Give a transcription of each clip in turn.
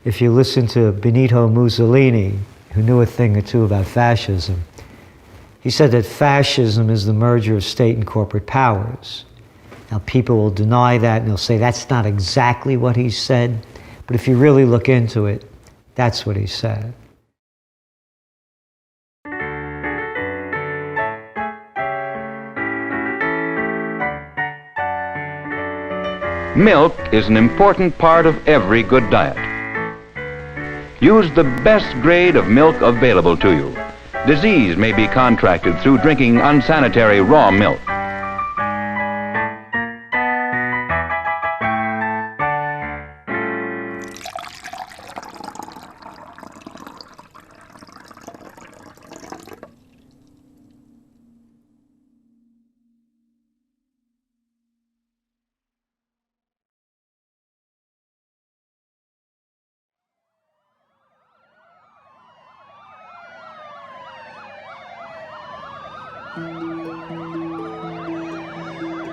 If you listen to Benito Mussolini, who knew a thing or two about fascism, he said that fascism is the merger of state and corporate powers. Now, people will deny that and they'll say that's not exactly what he said, but if you really look into it, that's what he said. Milk is an important part of every good diet. Use the best grade of milk available to you. Disease may be contracted through drinking unsanitary raw milk.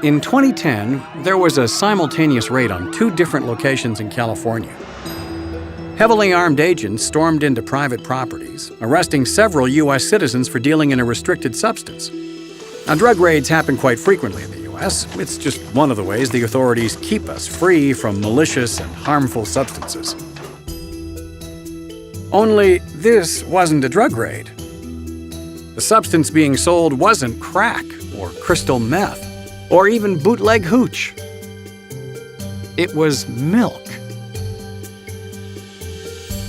In 2010, there was a simultaneous raid on 2 different locations in California. Heavily armed agents stormed into private properties, arresting several U.S. citizens for dealing in a restricted substance. Now, drug raids happen quite frequently in the U.S. It's just one of the ways the authorities keep us free from malicious and harmful substances. Only this wasn't a drug raid. The substance being sold wasn't crack or crystal meth, or even bootleg hooch. It was milk.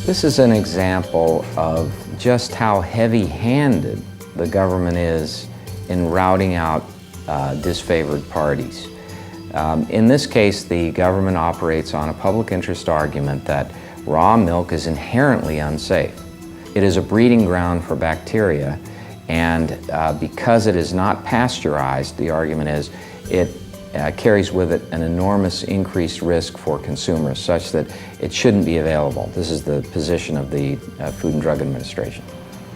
This is an example of just how heavy-handed the government is in routing out disfavored parties. In this case, the government operates on a public interest argument that raw milk is inherently unsafe. It is a breeding ground for bacteria, and because it is not pasteurized, the argument is, it carries with it an enormous increased risk for consumers, such that it shouldn't be available. This is the position of the Food and Drug Administration.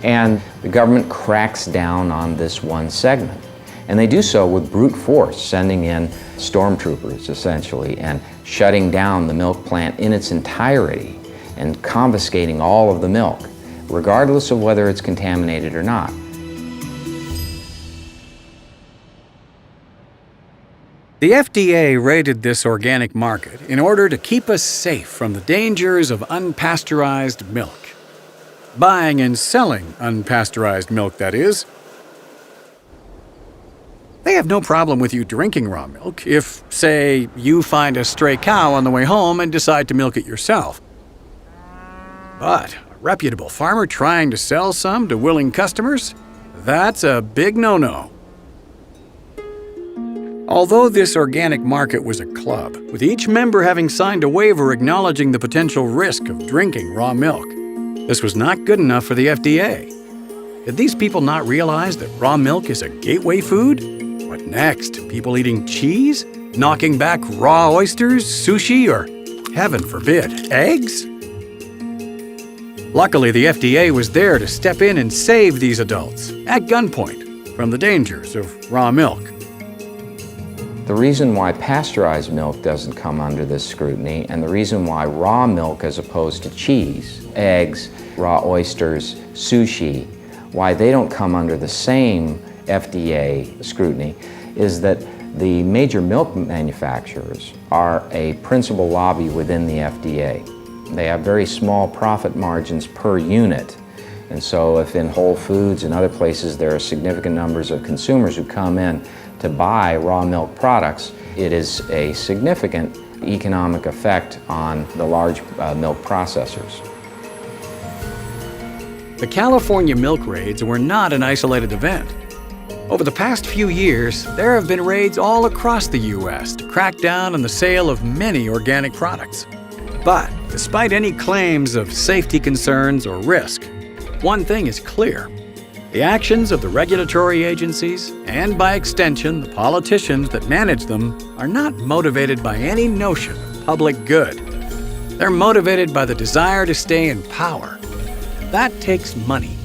And the government cracks down on this one segment. And they do so with brute force, sending in stormtroopers, essentially, and shutting down the milk plant in its entirety and confiscating all of the milk, regardless of whether it's contaminated or not. The FDA raided this organic market in order to keep us safe from the dangers of unpasteurized milk. Buying and selling unpasteurized milk, that is. They have no problem with you drinking raw milk if, say, you find a stray cow on the way home and decide to milk it yourself. But a reputable farmer trying to sell some to willing customers? That's a big no-no. Although this organic market was a club, with each member having signed a waiver acknowledging the potential risk of drinking raw milk, this was not good enough for the FDA. Did these people not realize that raw milk is a gateway food? What next? People eating cheese? Knocking back raw oysters, sushi, or, heaven forbid, eggs? Luckily, the FDA was there to step in and save these adults, at gunpoint, from the dangers of raw milk. The reason why pasteurized milk doesn't come under this scrutiny, and the reason why raw milk as opposed to cheese, eggs, raw oysters, sushi, why they don't come under the same FDA scrutiny, is that the major milk manufacturers are a principal lobby within the FDA. They have very small profit margins per unit. And so if in Whole Foods and other places there are significant numbers of consumers who come in to buy raw milk products, it is a significant economic effect on the large milk processors. The California milk raids were not an isolated event. Over the past few years, there have been raids all across the U.S. to crack down on the sale of many organic products. But despite any claims of safety concerns or risk, one thing is clear. The actions of the regulatory agencies, and by extension, the politicians that manage them, are not motivated by any notion of public good. They're motivated by the desire to stay in power. And that takes money.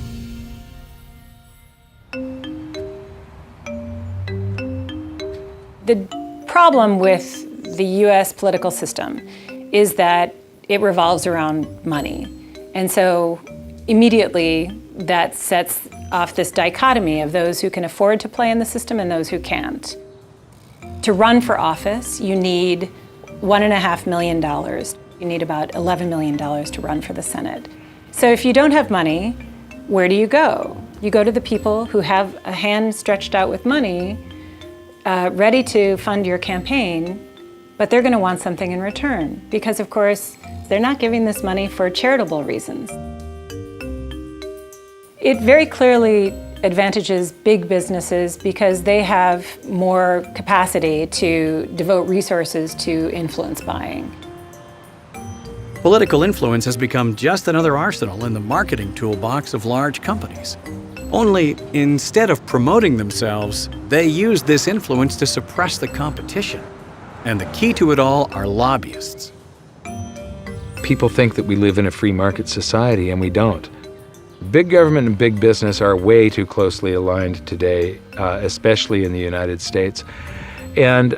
The problem with the U.S. political system is that it revolves around money. And so immediately that sets off this dichotomy of those who can afford to play in the system and those who can't. To run for office, you need $1.5 million. You need about $11 million to run for the Senate. So if you don't have money, where do you go? You go to the people who have a hand stretched out with money, ready to fund your campaign, but they're going to want something in return because, of course, they're not giving this money for charitable reasons. It very clearly advantages big businesses because they have more capacity to devote resources to influence buying. Political influence has become just another arsenal in the marketing toolbox of large companies. Only instead of promoting themselves, they use this influence to suppress the competition. And the key to it all are lobbyists. People think that we live in a free market society, and we don't. Big government and big business are way too closely aligned today, especially in the United States. And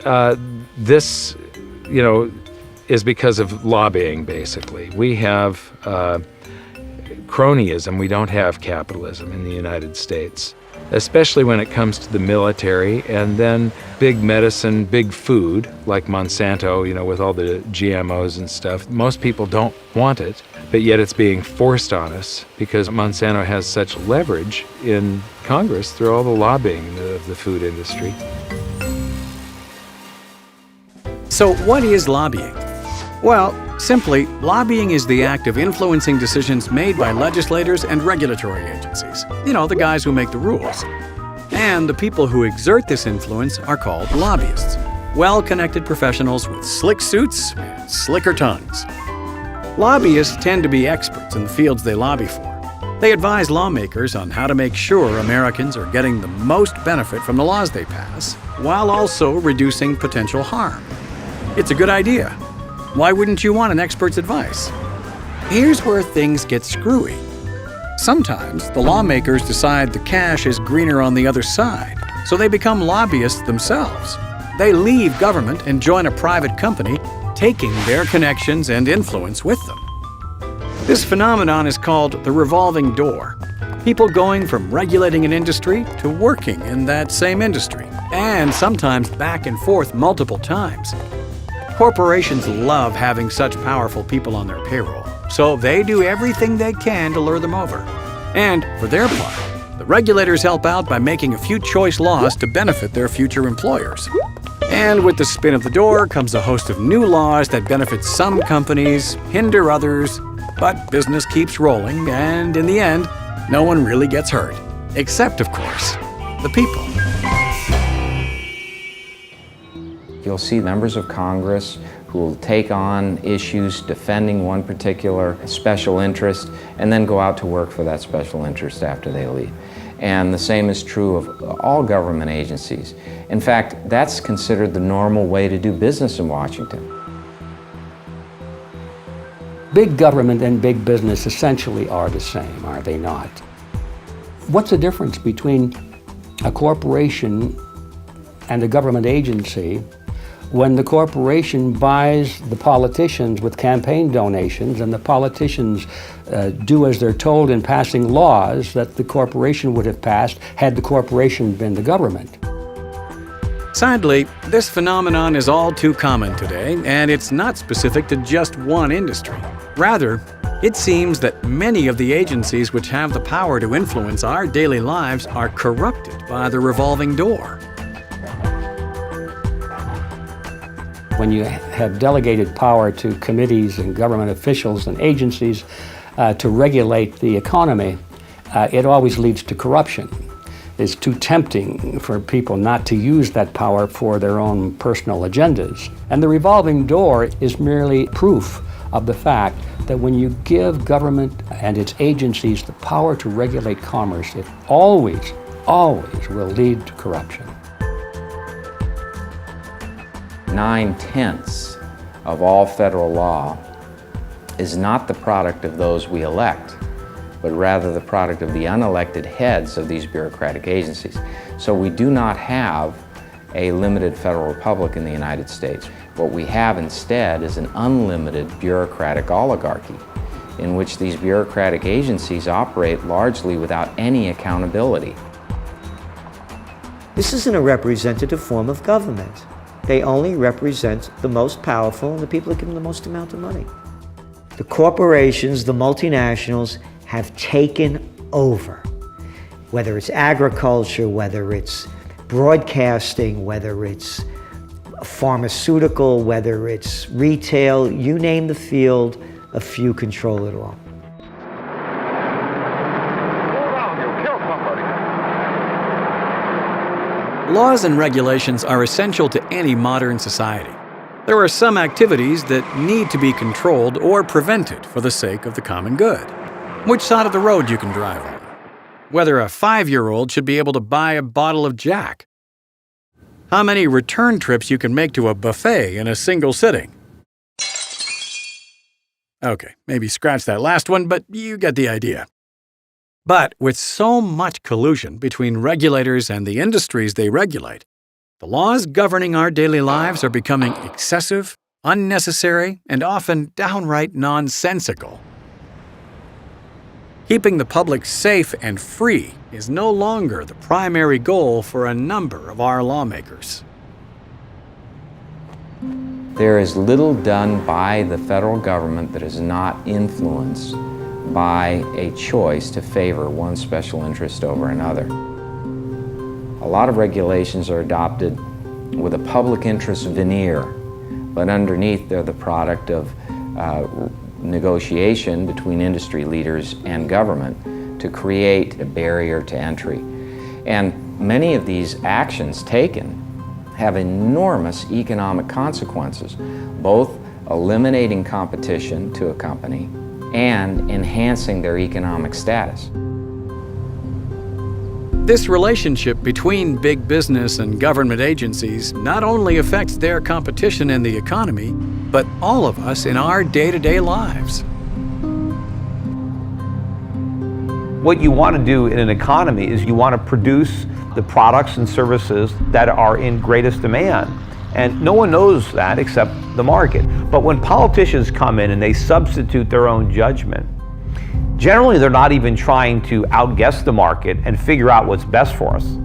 this, is because of lobbying, basically. We have cronyism. We don't have capitalism in the United States, especially when it comes to the military, and then big medicine, big food, like Monsanto, with all the GMOs and stuff. Most people don't want it, but yet it's being forced on us because Monsanto has such leverage in Congress through all the lobbying of the food industry. So what is lobbying? Well, simply, lobbying is the act of influencing decisions made by legislators and regulatory agencies. The guys who make the rules. And the people who exert this influence are called lobbyists. Well-connected professionals with slick suits and slicker tongues. Lobbyists tend to be experts in the fields they lobby for. They advise lawmakers on how to make sure Americans are getting the most benefit from the laws they pass, while also reducing potential harm. It's a good idea. Why wouldn't you want an expert's advice? Here's where things get screwy. Sometimes the lawmakers decide the cash is greener on the other side, so they become lobbyists themselves. They leave government and join a private company, taking their connections and influence with them. This phenomenon is called the revolving door. People going from regulating an industry to working in that same industry, and sometimes back and forth multiple times. Corporations love having such powerful people on their payroll, so they do everything they can to lure them over. And for their part, the regulators help out by making a few choice laws to benefit their future employers. And with the spin of the door comes a host of new laws that benefit some companies, hinder others, but business keeps rolling, and in the end, no one really gets hurt. Except, of course, the people. You'll see members of Congress who will take on issues defending one particular special interest and then go out to work for that special interest after they leave. And the same is true of all government agencies. In fact, that's considered the normal way to do business in Washington. Big government and big business essentially are the same, are they not? What's the difference between a corporation and a government agency when the corporation buys the politicians with campaign donations and the politicians do as they're told in passing laws that the corporation would have passed had the corporation been the government? Sadly, this phenomenon is all too common today, and it's not specific to just one industry. Rather, it seems that many of the agencies which have the power to influence our daily lives are corrupted by the revolving door. When you have delegated power to committees and government officials and agencies to regulate the economy, it always leads to corruption. It's too tempting for people not to use that power for their own personal agendas. And the revolving door is merely proof of the fact that when you give government and its agencies the power to regulate commerce, it always will lead to corruption. 9/10 of all federal law is not the product of those we elect, but rather the product of the unelected heads of these bureaucratic agencies. So we do not have a limited federal republic in the United States. What we have instead is an unlimited bureaucratic oligarchy in which these bureaucratic agencies operate largely without any accountability. This isn't a representative form of government. They only represent the most powerful and the people that give them the most amount of money. The corporations, the multinationals, have taken over. Whether it's agriculture, whether it's broadcasting, whether it's pharmaceutical, whether it's retail, you name the field, a few control it all. Laws and regulations are essential to any modern society. There are some activities that need to be controlled or prevented for the sake of the common good. Which side of the road you can drive on. Whether a 5-year-old should be able to buy a bottle of Jack. How many return trips you can make to a buffet in a single sitting. Okay, maybe scratch that last one, but you get the idea. But with so much collusion between regulators and the industries they regulate, the laws governing our daily lives are becoming excessive, unnecessary, and often downright nonsensical. Keeping the public safe and free is no longer the primary goal for a number of our lawmakers. There is little done by the federal government that is not influenced by a choice to favor one special interest over another. A lot of regulations are adopted with a public interest veneer, but underneath they're the product of negotiation between industry leaders and government to create a barrier to entry. And many of these actions taken have enormous economic consequences, both eliminating competition to a company and enhancing their economic status. This relationship between big business and government agencies not only affects their competition in the economy, but all of us in our day-to-day lives. What you want to do in an economy is you want to produce the products and services that are in greatest demand. And no one knows that except the market. But when politicians come in and they substitute their own judgment, generally they're not even trying to outguess the market and figure out what's best for us.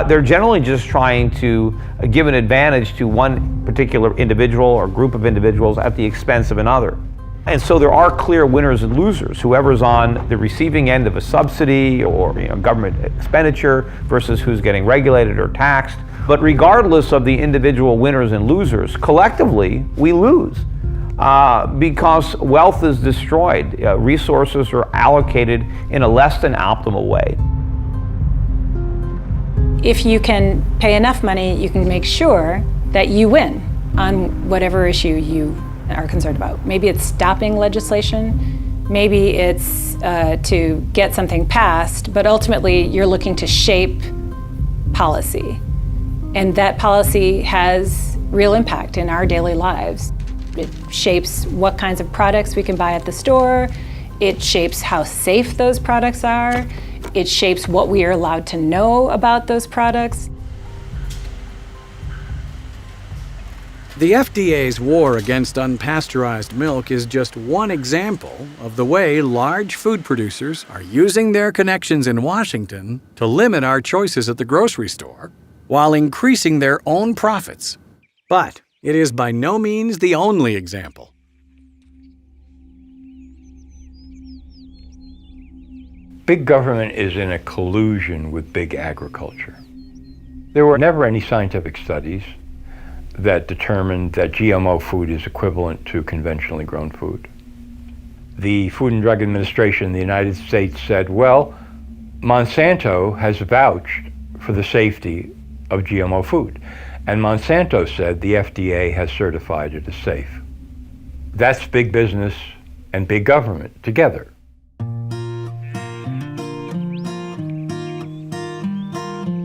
They're generally just trying to give an advantage to one particular individual or group of individuals at the expense of another. And so there are clear winners and losers. Whoever's on the receiving end of a subsidy or government expenditure versus who's getting regulated or taxed. But regardless of the individual winners and losers, collectively we lose because wealth is destroyed. Resources are allocated in a less than optimal way. If you can pay enough money, you can make sure that you win on whatever issue you are concerned about. Maybe it's stopping legislation, maybe it's to get something passed, but ultimately you're looking to shape policy. And that policy has real impact in our daily lives. It shapes what kinds of products we can buy at the store, it shapes how safe those products are, it shapes what we are allowed to know about those products. The FDA's war against unpasteurized milk is just one example of the way large food producers are using their connections in Washington to limit our choices at the grocery store while increasing their own profits. But it is by no means the only example. Big government is in a collusion with big agriculture. There were never any scientific studies that determined that GMO food is equivalent to conventionally grown food. The Food and Drug Administration in the United States said, well, Monsanto has vouched for the safety of GMO food. And Monsanto said the FDA has certified it as safe. That's big business and big government together.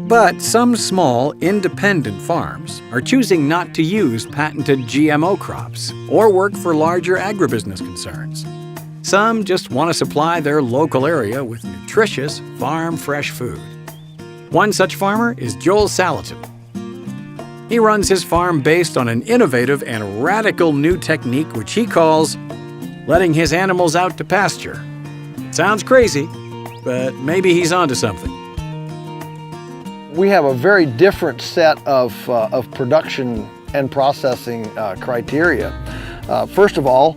But some small, independent farms are choosing not to use patented GMO crops or work for larger agribusiness concerns. Some just want to supply their local area with nutritious, farm-fresh food. One such farmer is Joel Salatin. He runs his farm based on an innovative and radical new technique which he calls letting his animals out to pasture. It sounds crazy, but maybe he's onto something. We have a very different set of production and processing criteria. First of all,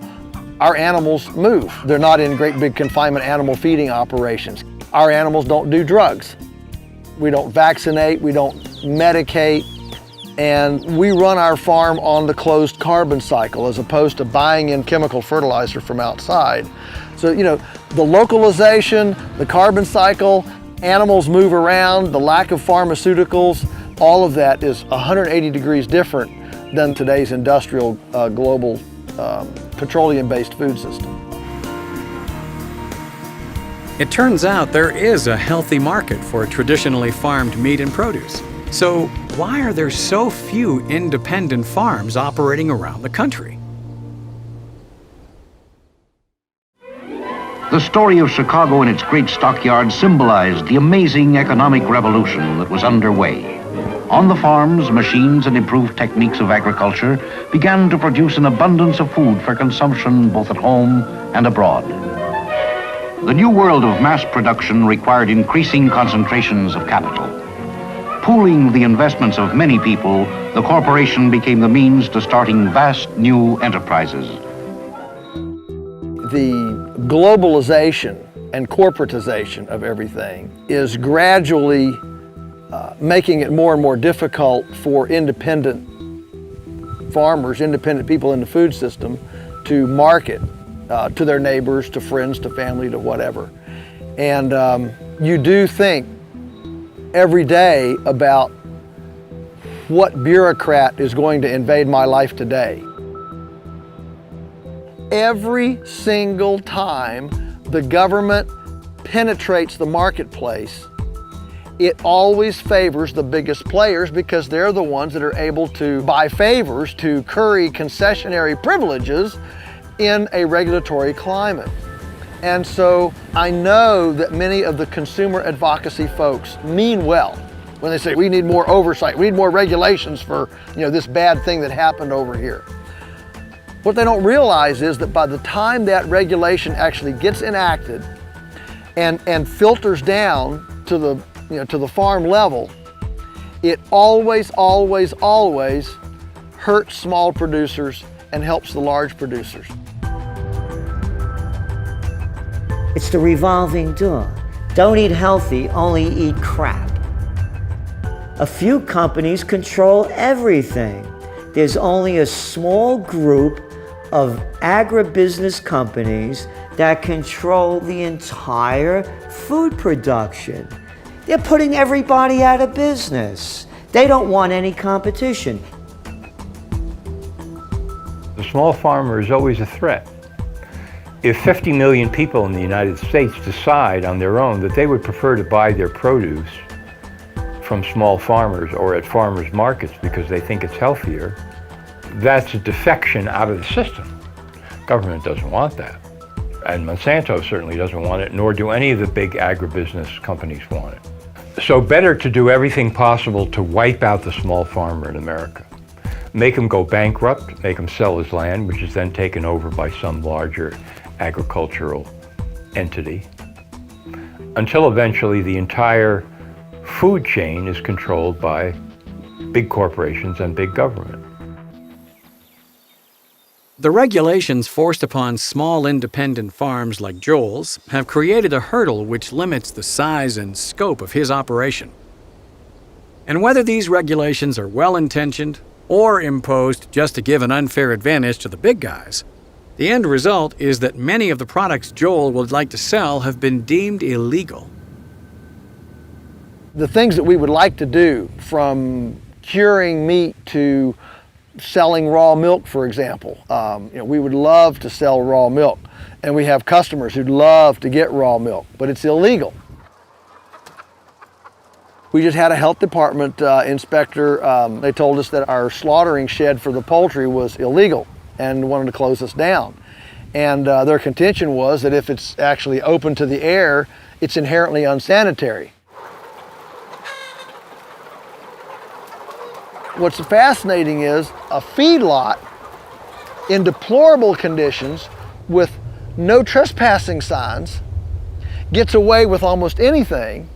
our animals move. They're not in great big confinement animal feeding operations. Our animals don't do drugs. We don't vaccinate, we don't medicate, and we run our farm on the closed carbon cycle as opposed to buying in chemical fertilizer from outside. So, the localization, the carbon cycle, animals move around, the lack of pharmaceuticals, all of that is 180 degrees different than today's industrial global petroleum-based food system. It turns out there is a healthy market for traditionally farmed meat and produce. So why are there so few independent farms operating around the country? The story of Chicago and its great stockyards symbolized the amazing economic revolution that was underway. On the farms, machines and improved techniques of agriculture began to produce an abundance of food for consumption both at home and abroad. The new world of mass production required increasing concentrations of capital. Pooling the investments of many people, the corporation became the means to starting vast new enterprises. The globalization and corporatization of everything is gradually making it more and more difficult for independent farmers, independent people in the food system to market to their neighbors, to friends, to family, to whatever. And you do think every day about what bureaucrat is going to invade my life today. Every single time the government penetrates the marketplace, it always favors the biggest players because they're the ones that are able to buy favors, to curry concessionary privileges in a regulatory climate. And so I know that many of the consumer advocacy folks mean well when they say we need more oversight, we need more regulations for this bad thing that happened over here. What they don't realize is that by the time that regulation actually gets enacted and filters down to the farm level, it always hurts small producers and helps the large producers. It's the revolving door. Don't eat healthy, only eat crap. A few companies control everything. There's only a small group of agribusiness companies that control the entire food production. They're putting everybody out of business. They don't want any competition. The small farmer is always a threat. If 50 million people in the United States decide on their own that they would prefer to buy their produce from small farmers or at farmers markets because they think it's healthier, that's a defection out of the system. Government doesn't want that. And Monsanto certainly doesn't want it, nor do any of the big agribusiness companies want it. So better to do everything possible to wipe out the small farmer in America. Make him go bankrupt, make him sell his land, which is then taken over by some larger agricultural entity, until eventually the entire food chain is controlled by big corporations and big government. The regulations forced upon small independent farms like Joel's have created a hurdle which limits the size and scope of his operation. And whether these regulations are well-intentioned or imposed just to give an unfair advantage to the big guys, the end result is that many of the products Joel would like to sell have been deemed illegal. The things that we would like to do, from curing meat to selling raw milk, for example. We would love to sell raw milk, and we have customers who'd love to get raw milk, but it's illegal. We just had a health department inspector. They told us that our slaughtering shed for the poultry was illegal and wanted to close us down. And their contention was that if it's actually open to the air, it's inherently unsanitary. What's fascinating is a feedlot in deplorable conditions with no trespassing signs gets away with almost anything,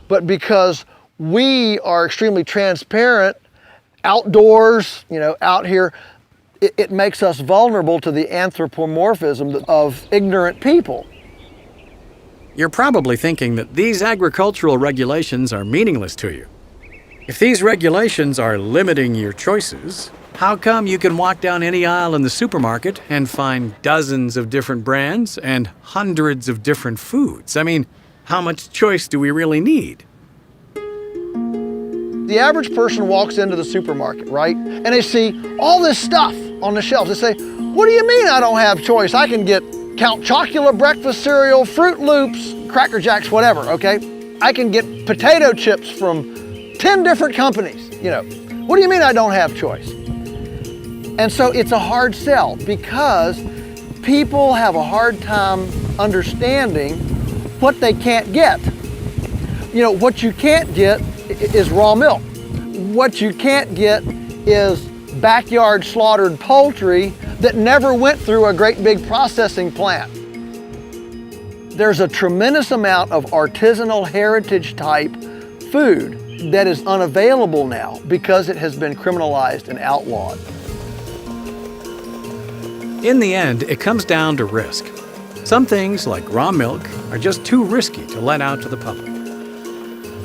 but because we are extremely transparent outdoors, out here, it makes us vulnerable to the anthropomorphism of ignorant people. You're probably thinking that these agricultural regulations are meaningless to you. If these regulations are limiting your choices, how come you can walk down any aisle in the supermarket and find dozens of different brands and hundreds of different foods? I mean, how much choice do we really need? The average person walks into the supermarket, right? And they see all this stuff on the shelves. They say, what do you mean I don't have choice? I can get Count Chocula breakfast cereal, Fruit Loops, Cracker Jacks, whatever, okay? I can get potato chips from 10 different companies, What do you mean I don't have choice? And so it's a hard sell because people have a hard time understanding what they can't get. What you can't get is raw milk. What you can't get is backyard slaughtered poultry that never went through a great big processing plant. There's a tremendous amount of artisanal heritage type food that is unavailable now because it has been criminalized and outlawed. In the end, it comes down to risk. Some things, like raw milk, are just too risky to let out to the public.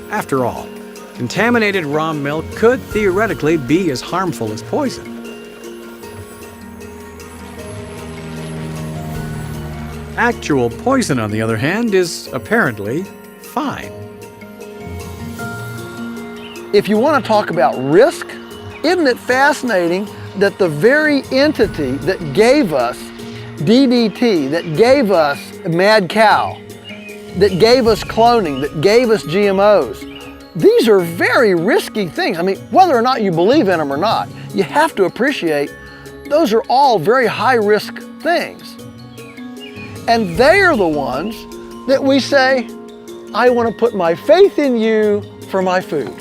After all, contaminated raw milk could theoretically be as harmful as poison. Actual poison, on the other hand, is apparently fine. If you want to talk about risk, isn't it fascinating that the very entity that gave us DDT, that gave us mad cow, that gave us cloning, that gave us GMOs, these are very risky things. I mean, whether or not you believe in them or not, you have to appreciate those are all very high-risk things. And they are the ones that we say, I want to put my faith in you for my food.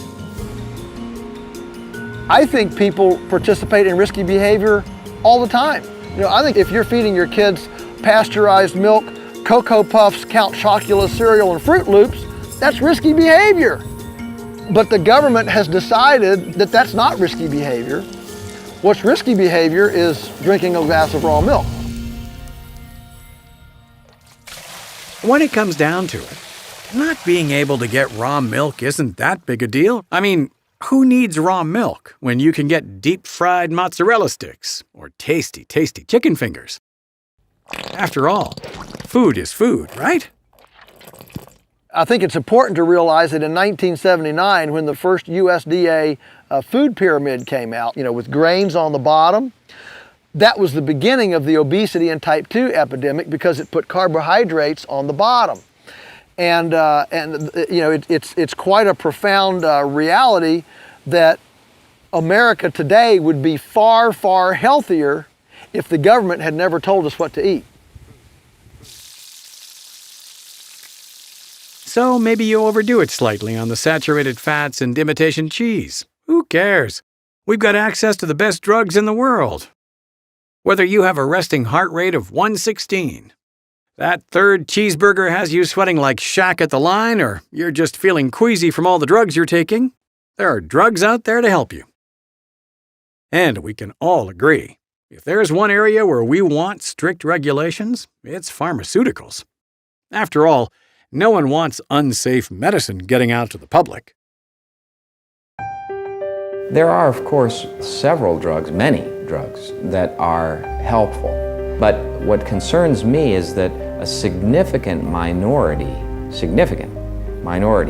I think people participate in risky behavior all the time. I think if you're feeding your kids pasteurized milk, Cocoa Puffs, Count Chocula cereal, and Fruit Loops, that's risky behavior. But the government has decided that that's not risky behavior. What's risky behavior is drinking a glass of raw milk. When it comes down to it, not being able to get raw milk isn't that big a deal. I mean, who needs raw milk when you can get deep-fried mozzarella sticks or tasty, tasty chicken fingers? After all, food is food, right? I think it's important to realize that in 1979, when the first USDA food pyramid came out, with grains on the bottom, that was the beginning of the obesity and type 2 epidemic because it put carbohydrates on the bottom. And it's quite a profound reality that America today would be far, far healthier if the government had never told us what to eat. So maybe you overdo it slightly on the saturated fats and imitation cheese. Who cares? We've got access to the best drugs in the world. Whether you have a resting heart rate of 116, that third cheeseburger has you sweating like Shaq at the line, or you're just feeling queasy from all the drugs you're taking, there are drugs out there to help you. And we can all agree, if there's one area where we want strict regulations, it's pharmaceuticals. After all, no one wants unsafe medicine getting out to the public. There are, of course, several drugs, many drugs, that are helpful. But what concerns me is that a significant minority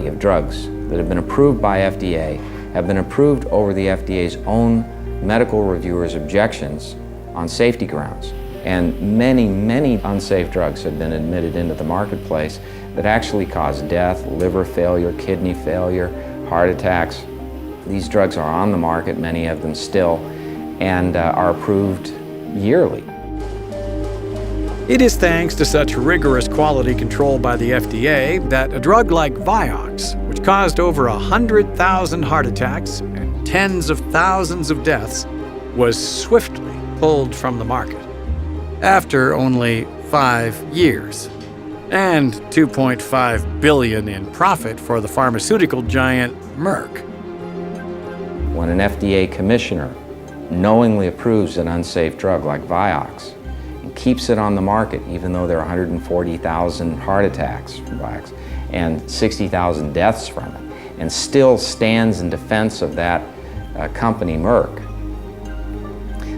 of drugs that have been approved by FDA have been approved over the FDA's own medical reviewers' objections on safety grounds. And many, many unsafe drugs have been admitted into the marketplace that actually cause death, liver failure, kidney failure, heart attacks. These drugs are on the market, many of them still, and are approved yearly. It is thanks to such rigorous quality control by the FDA that a drug like Vioxx, which caused over 100,000 heart attacks and tens of thousands of deaths, was swiftly pulled from the market after only 5 years, and $2.5 billion in profit for the pharmaceutical giant Merck. When an FDA commissioner knowingly approves an unsafe drug like Vioxx and keeps it on the market even though there are 140,000 heart attacks from Vioxx and 60,000 deaths from it, and still stands in defense of that company, Merck,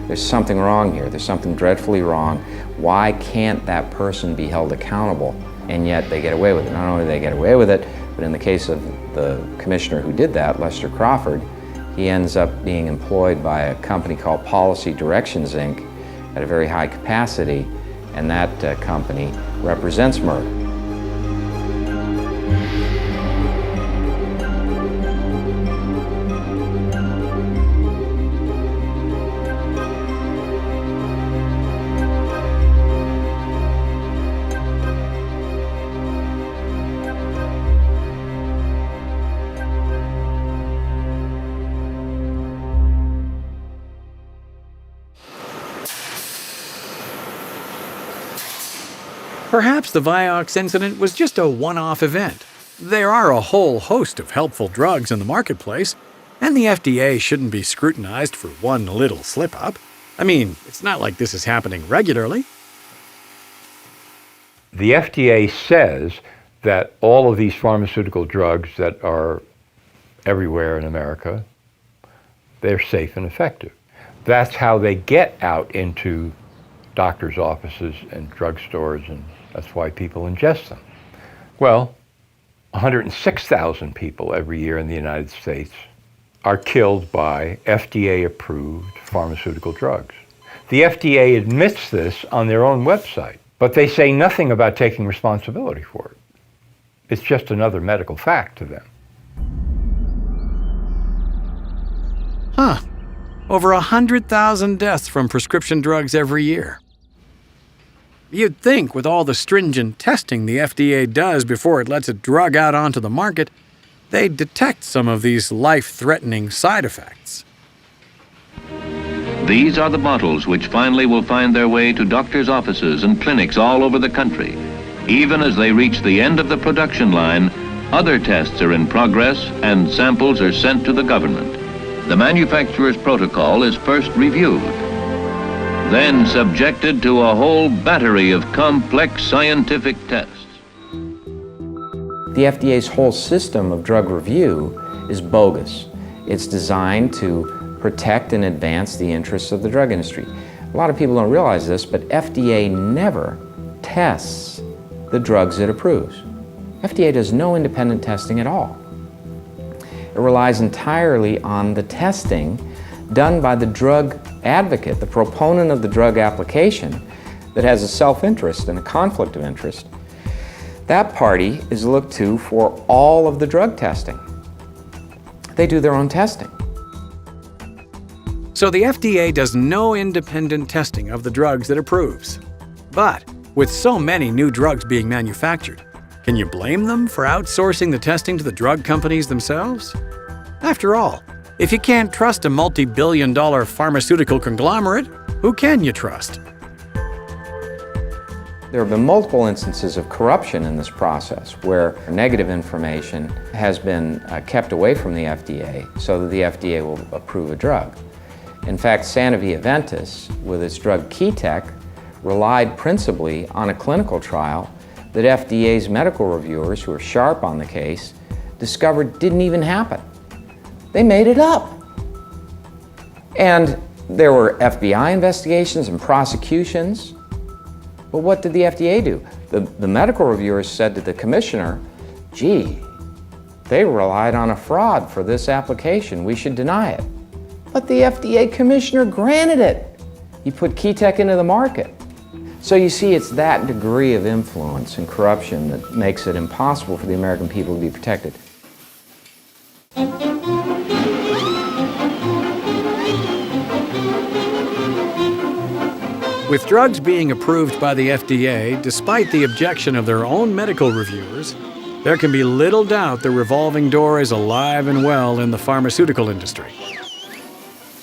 there's something wrong here. There's something dreadfully wrong. Why can't that person be held accountable? And yet they get away with it. Not only do they get away with it, but in the case of the commissioner who did that, Lester Crawford, he ends up being employed by a company called Policy Directions, Inc. at a very high capacity, and that company represents Merck. Perhaps the Vioxx incident was just a one-off event. There are a whole host of helpful drugs in the marketplace, and the FDA shouldn't be scrutinized for one little slip-up. I mean, it's not like this is happening regularly. The FDA says that all of these pharmaceutical drugs that are everywhere in America, they're safe and effective. That's how they get out into doctors' offices and drugstores, and that's why people ingest them. Well, 106,000 people every year in the United States are killed by FDA-approved pharmaceutical drugs. The FDA admits this on their own website, but they say nothing about taking responsibility for it. It's just another medical fact to them. Huh. Over 100,000 deaths from prescription drugs every year. You'd think with all the stringent testing the FDA does before it lets a drug out onto the market, they'd detect some of these life-threatening side effects. These are the bottles which finally will find their way to doctors' offices and clinics all over the country. Even as they reach the end of the production line, other tests are in progress and samples are sent to the government. The manufacturer's protocol is first reviewed, then subjected to a whole battery of complex scientific tests. The FDA's whole system of drug review is bogus. It's designed to protect and advance the interests of the drug industry. A lot of people don't realize this, but FDA never tests the drugs it approves. FDA does no independent testing at all. It relies entirely on the testing done by the drug advocate, the proponent of the drug application that has a self-interest and a conflict of interest. That party is looked to for all of the drug testing. They do their own testing. So the FDA does no independent testing of the drugs it approves. But with so many new drugs being manufactured, can you blame them for outsourcing the testing to the drug companies themselves? After all, if you can't trust a multi-billion-dollar pharmaceutical conglomerate, who can you trust? There have been multiple instances of corruption in this process where negative information has been kept away from the FDA so that the FDA will approve a drug. In fact, Sanofi-Aventis, with its drug Keytec, relied principally on a clinical trial that FDA's medical reviewers, who are sharp on the case, discovered didn't even happen. They made it up. And there were FBI investigations and prosecutions. But what did the FDA do? The medical reviewers said to the commissioner, gee, they relied on a fraud for this application. We should deny it. But the FDA commissioner granted it. He put Keytec into the market. So you see, it's that degree of influence and corruption that makes it impossible for the American people to be protected. With drugs being approved by the FDA, despite the objection of their own medical reviewers, there can be little doubt the revolving door is alive and well in the pharmaceutical industry.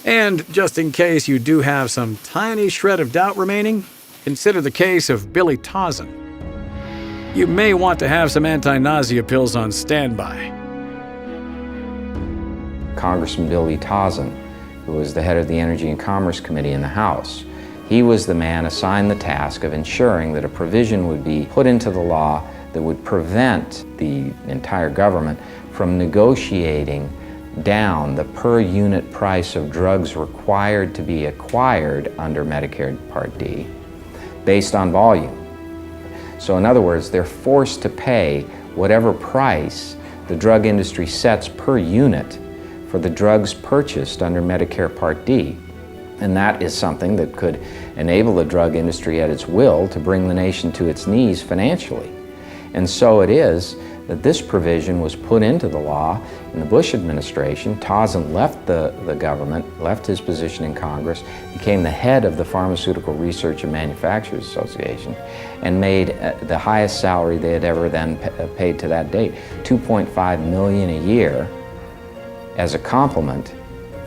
And just in case you do have some tiny shred of doubt remaining, consider the case of Billy Tauzin. You may want to have some anti-nausea pills on standby. Congressman Billy Tauzin, who was the head of the Energy and Commerce Committee in the House, he was the man assigned the task of ensuring that a provision would be put into the law that would prevent the entire government from negotiating down the per unit price of drugs required to be acquired under Medicare Part D based on volume. So in other words, they're forced to pay whatever price the drug industry sets per unit for the drugs purchased under Medicare Part D. And that is something that could enable the drug industry at its will to bring the nation to its knees financially. And so it is that this provision was put into the law in the Bush administration. Tauzin left the government, left his position in Congress, became the head of the Pharmaceutical Research and Manufacturers Association, and made the highest salary they had ever then paid to that date, $2.5 million a year, as a compliment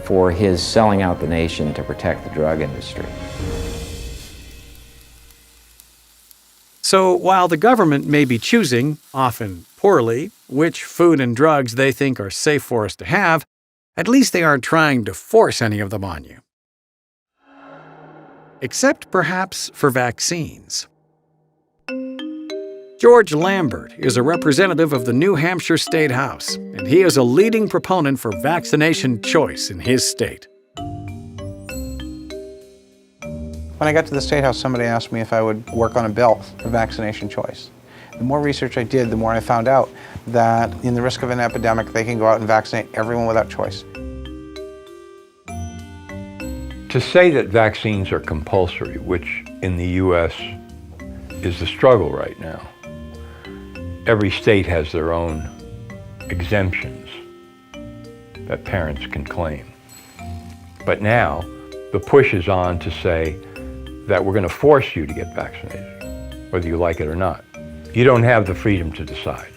for his selling out the nation to protect the drug industry. So while the government may be choosing, often poorly, which food and drugs they think are safe for us to have, at least they aren't trying to force any of them on you. Except perhaps for vaccines. George Lambert is a representative of the New Hampshire State House, and he is a leading proponent for vaccination choice in his state. When I got to the State House, somebody asked me if I would work on a bill for vaccination choice. The more research I did, the more I found out that in the risk of an epidemic, they can go out and vaccinate everyone without choice. To say that vaccines are compulsory, which in the U.S. is the struggle right now, every state has their own exemptions that parents can claim. But now, the push is on to say that we're going to force you to get vaccinated, whether you like it or not. You don't have the freedom to decide.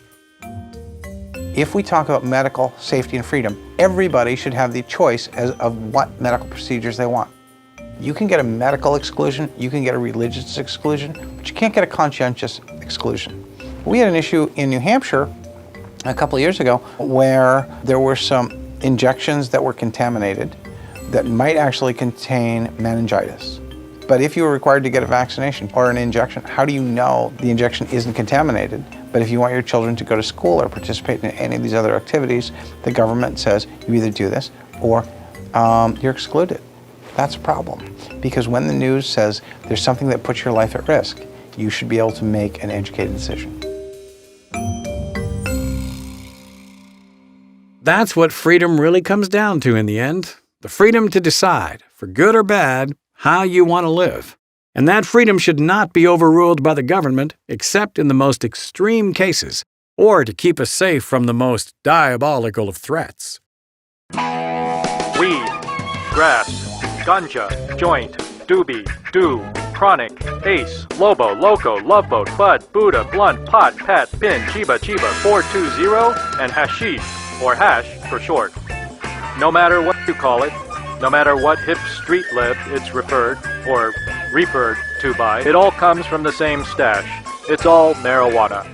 If we talk about medical safety and freedom, everybody should have the choice of what medical procedures they want. You can get a medical exclusion, you can get a religious exclusion, but you can't get a conscientious exclusion. We had an issue in New Hampshire a couple of years ago where there were some injections that were contaminated that might actually contain meningitis. But if you were required to get a vaccination or an injection, how do you know the injection isn't contaminated? But if you want your children to go to school or participate in any of these other activities, the government says you either do this or you're excluded. That's a problem. Because when the news says there's something that puts your life at risk, you should be able to make an educated decision. That's what freedom really comes down to in the end. The freedom to decide, for good or bad, how you want to live. And that freedom should not be overruled by the government, except in the most extreme cases, or to keep us safe from the most diabolical of threats. Weed, grass, ganja, joint, doobie, do, chronic, ace, lobo, loco, loveboat, bud, buddha, blunt, pot, pat, bin, chiba, 420, and hashish, or hash for short. No matter what you call it, no matter what hip street lib it's referred or referred to by, it all comes from the same stash. It's all marijuana.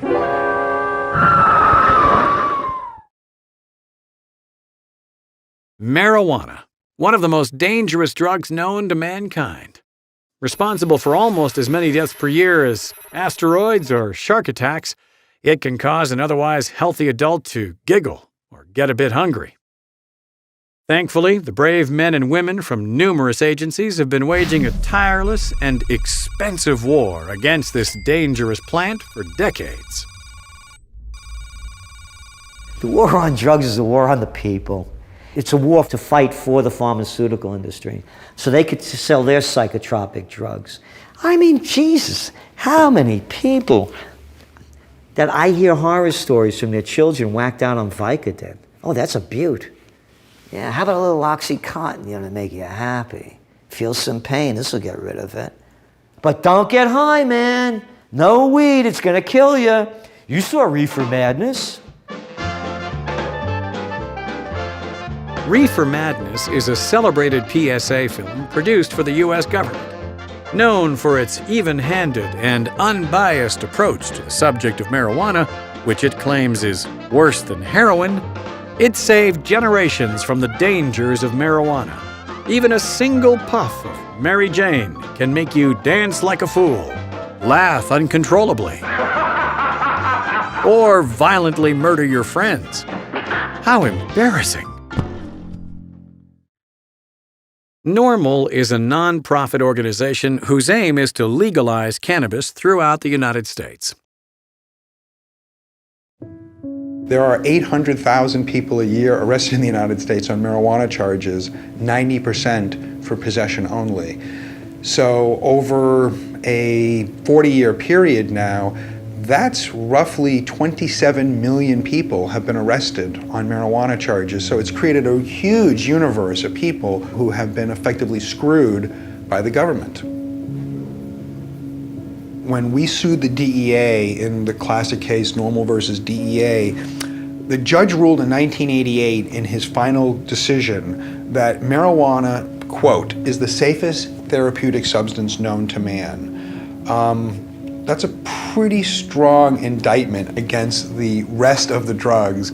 Marijuana, one of the most dangerous drugs known to mankind. Responsible for almost as many deaths per year as asteroids or shark attacks, it can cause an otherwise healthy adult to giggle or get a bit hungry. Thankfully, the brave men and women from numerous agencies have been waging a tireless and expensive war against this dangerous plant for decades. The war on drugs is a war on the people. It's a war to fight for the pharmaceutical industry so they could sell their psychotropic drugs. I mean, Jesus, how many people that I hear horror stories from their children whacked out on Vicodin. Oh, that's a beaut. Yeah, how about a little Oxycontin, to make you happy? Feel some pain, this will get rid of it. But don't get high, man. No weed, it's gonna kill you. You saw Reefer Madness. Reefer Madness is a celebrated PSA film produced for the U.S. government. Known for its even-handed and unbiased approach to the subject of marijuana, which it claims is worse than heroin, it saved generations from the dangers of marijuana. Even a single puff of Mary Jane can make you dance like a fool, laugh uncontrollably, or violently murder your friends. How embarrassing. NORML is a non-profit organization whose aim is to legalize cannabis throughout the United States. There are 800,000 people a year arrested in the United States on marijuana charges, 90% for possession only. So over a 40-year period now, that's roughly 27 million people have been arrested on marijuana charges. So it's created a huge universe of people who have been effectively screwed by the government. When we sued the DEA in the classic case NORML versus DEA, the judge ruled in 1988 in his final decision that marijuana, quote, is the safest therapeutic substance known to man. That's a pretty strong indictment against the rest of the drugs.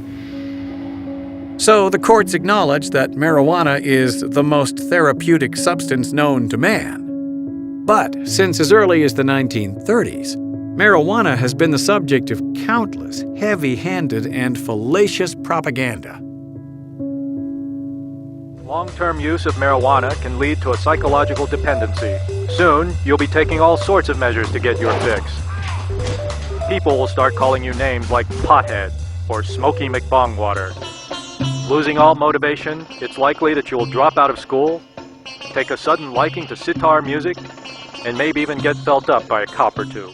So the courts acknowledge that marijuana is the most therapeutic substance known to man. But since as early as the 1930s, marijuana has been the subject of countless heavy-handed and fallacious propaganda. Long-term use of marijuana can lead to a psychological dependency. Soon, you'll be taking all sorts of measures to get your fix. People will start calling you names like pothead or Smoky McBongwater. Losing all motivation, it's likely that you will drop out of school, take a sudden liking to sitar music, and maybe even get felt up by a cop or two.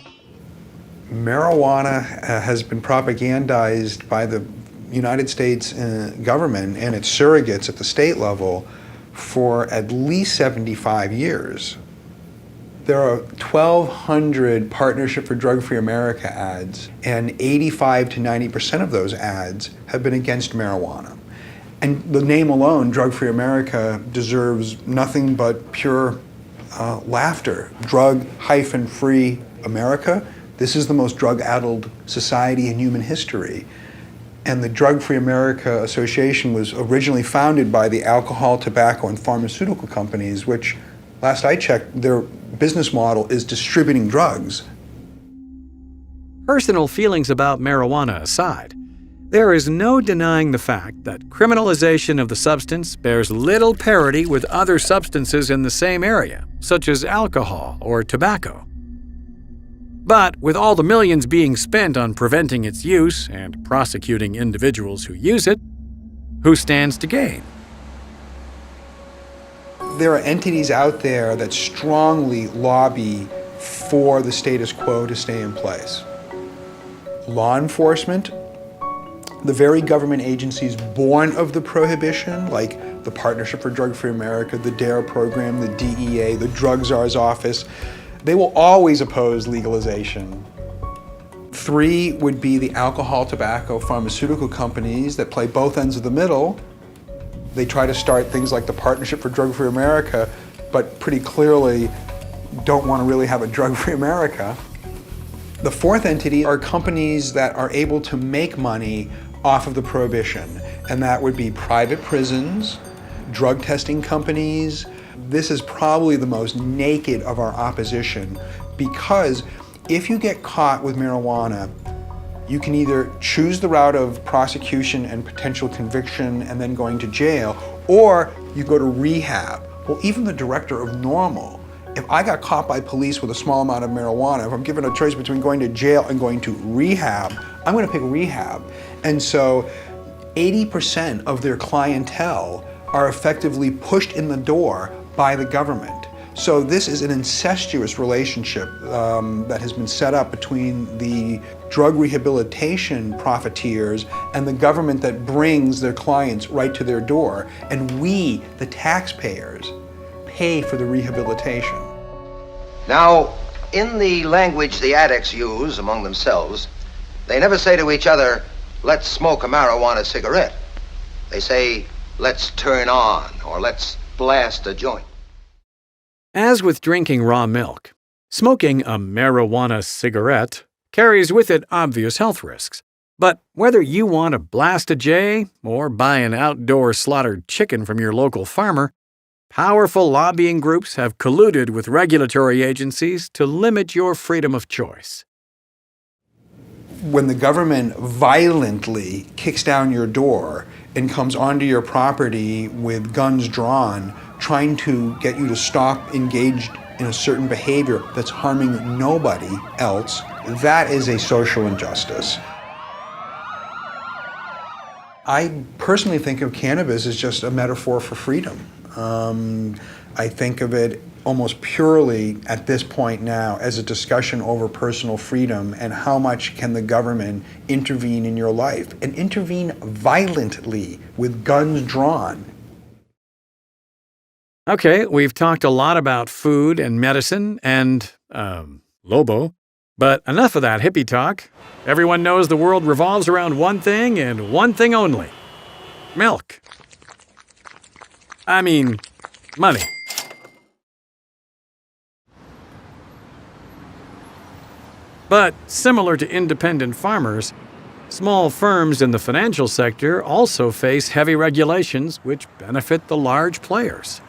Marijuana has been propagandized by the United States government and its surrogates at the state level for at least 75 years. There are 1,200 Partnership for Drug-Free America ads, and 85 to 90% of those ads have been against marijuana. And the name alone, Drug-Free America, deserves nothing but pure laughter. Drug-free America. This is the most drug-addled society in human history. And the Drug-Free America Association was originally founded by the alcohol, tobacco, and pharmaceutical companies, which, last I checked, their business model is distributing drugs. Personal feelings about marijuana aside, there is no denying the fact that criminalization of the substance bears little parity with other substances in the same area, such as alcohol or tobacco. But with all the millions being spent on preventing its use and prosecuting individuals who use it, who stands to gain? There are entities out there that strongly lobby for the status quo to stay in place. Law enforcement, the very government agencies born of the prohibition, like the Partnership for Drug-Free America, the DARE program, the DEA, the Drug Czar's office, they will always oppose legalization. 3 would be the alcohol, tobacco, pharmaceutical companies that play both ends of the middle. They try to start things like the Partnership for Drug-Free America, but pretty clearly don't want to really have a drug-free America. The 4th entity are companies that are able to make money off of the prohibition, and that would be private prisons, drug testing companies. This is probably the most naked of our opposition, because if you get caught with marijuana, you can either choose the route of prosecution and potential conviction and then going to jail, or you go to rehab. Well, even the director of NORML, if I got caught by police with a small amount of marijuana, if I'm given a choice between going to jail and going to rehab, I'm going to pick rehab. And so 80% of their clientele are effectively pushed in the door by the government. So this is an incestuous relationship that has been set up between the drug rehabilitation profiteers and the government that brings their clients right to their door. And we, the taxpayers, pay for the rehabilitation. Now, in the language the addicts use among themselves, They never say to each other, let's smoke a marijuana cigarette. They say, let's turn on, or let's blast a joint. As with drinking raw milk, smoking a marijuana cigarette carries with it obvious health risks. But whether you want to blast a J or buy an outdoor slaughtered chicken from your local farmer, powerful lobbying groups have colluded with regulatory agencies to limit your freedom of choice. When the government violently kicks down your door and comes onto your property with guns drawn, trying to get you to stop engaged in a certain behavior that's harming nobody else, that is a social injustice. I personally think of cannabis as just a metaphor for freedom. I think of it almost purely at this point now as a discussion over personal freedom and how much can the government intervene in your life, and intervene violently with guns drawn. Okay, we've talked a lot about food and medicine and, Lobo, but enough of that hippie talk. Everyone knows the world revolves around one thing and one thing only: milk. I mean, money. But similar to independent farmers, small firms in the financial sector also face heavy regulations which benefit the large players.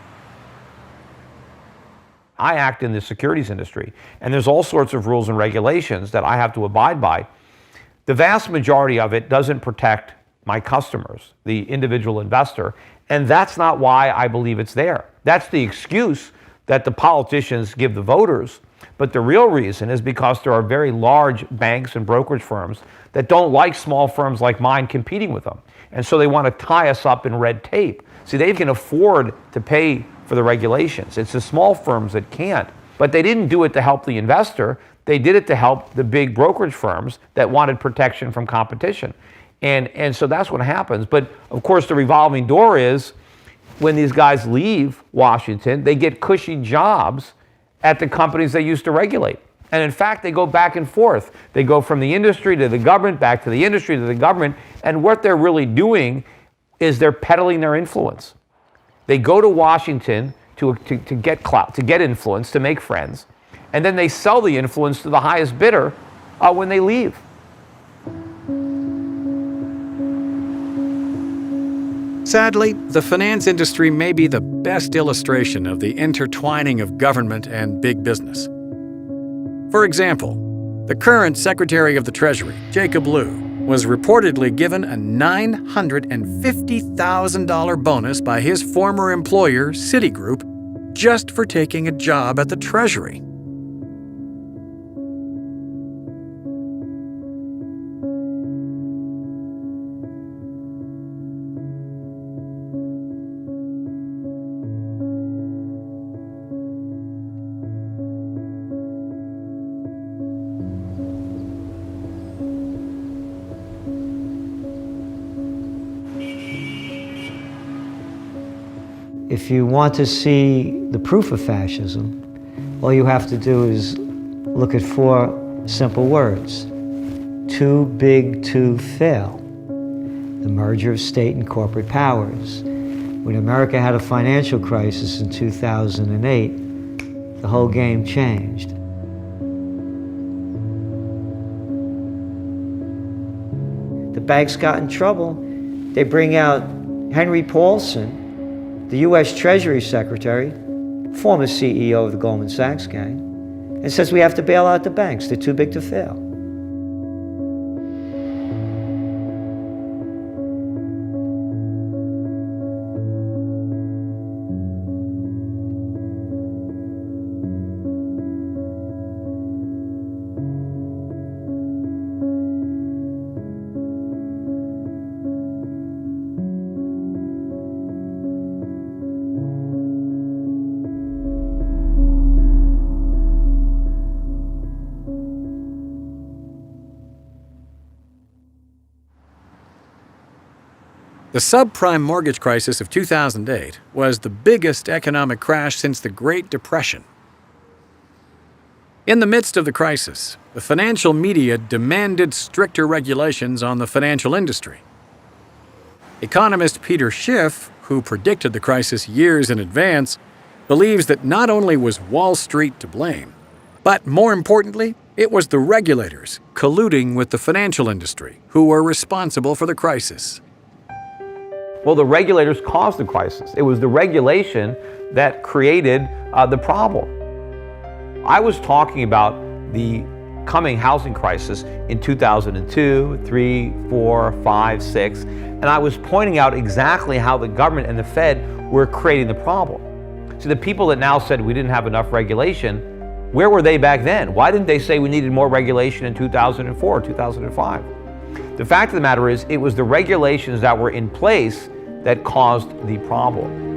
I act in the securities industry, and there's all sorts of rules and regulations that I have to abide by. The vast majority of it doesn't protect my customers, the individual investor, and that's not why I believe it's there. That's the excuse that the politicians give the voters, but the real reason is because there are very large banks and brokerage firms that don't like small firms like mine competing with them, and so they want to tie us up in red tape. See, they can afford to pay for the regulations. It's the small firms that can't. But they didn't do it to help the investor. They did it to help the big brokerage firms that wanted protection from competition. And so that's what happens. But of course, the revolving door is when these guys leave Washington, they get cushy jobs at the companies they used to regulate. And in fact, they go back and forth. They go from the industry to the government, back to the industry to the government. And what they're really doing is they're peddling their influence. They go to Washington to get clout, to get influence, to make friends, and then they sell the influence to the highest bidder when they leave. Sadly, the finance industry may be the best illustration of the intertwining of government and big business. For example, the current Secretary of the Treasury, Jacob Lew, was reportedly given a $950,000 bonus by his former employer, Citigroup, just for taking a job at the Treasury. If you want to see the proof of fascism, all you have to do is look at 4 simple words. Too big to fail. The merger of state and corporate powers. When America had a financial crisis in 2008, the whole game changed. The banks got in trouble. They bring out Henry Paulson, the U.S. Treasury Secretary, former CEO of the Goldman Sachs gang, and says we have to bail out the banks. They're too big to fail. The subprime mortgage crisis of 2008 was the biggest economic crash since the Great Depression. In the midst of the crisis, the financial media demanded stricter regulations on the financial industry. Economist Peter Schiff, who predicted the crisis years in advance, believes that not only was Wall Street to blame, but more importantly, it was the regulators colluding with the financial industry who were responsible for the crisis. Well, the regulators caused the crisis. It was the regulation that created the problem. I was talking about the coming housing crisis in 2002, 3, 4, 5, 6, and I was pointing out exactly how the government and the Fed were creating the problem. So the people that now said we didn't have enough regulation, where were they back then? Why didn't they say we needed more regulation in 2004, 2005? The fact of the matter is, it was the regulations that were in place that caused the problem.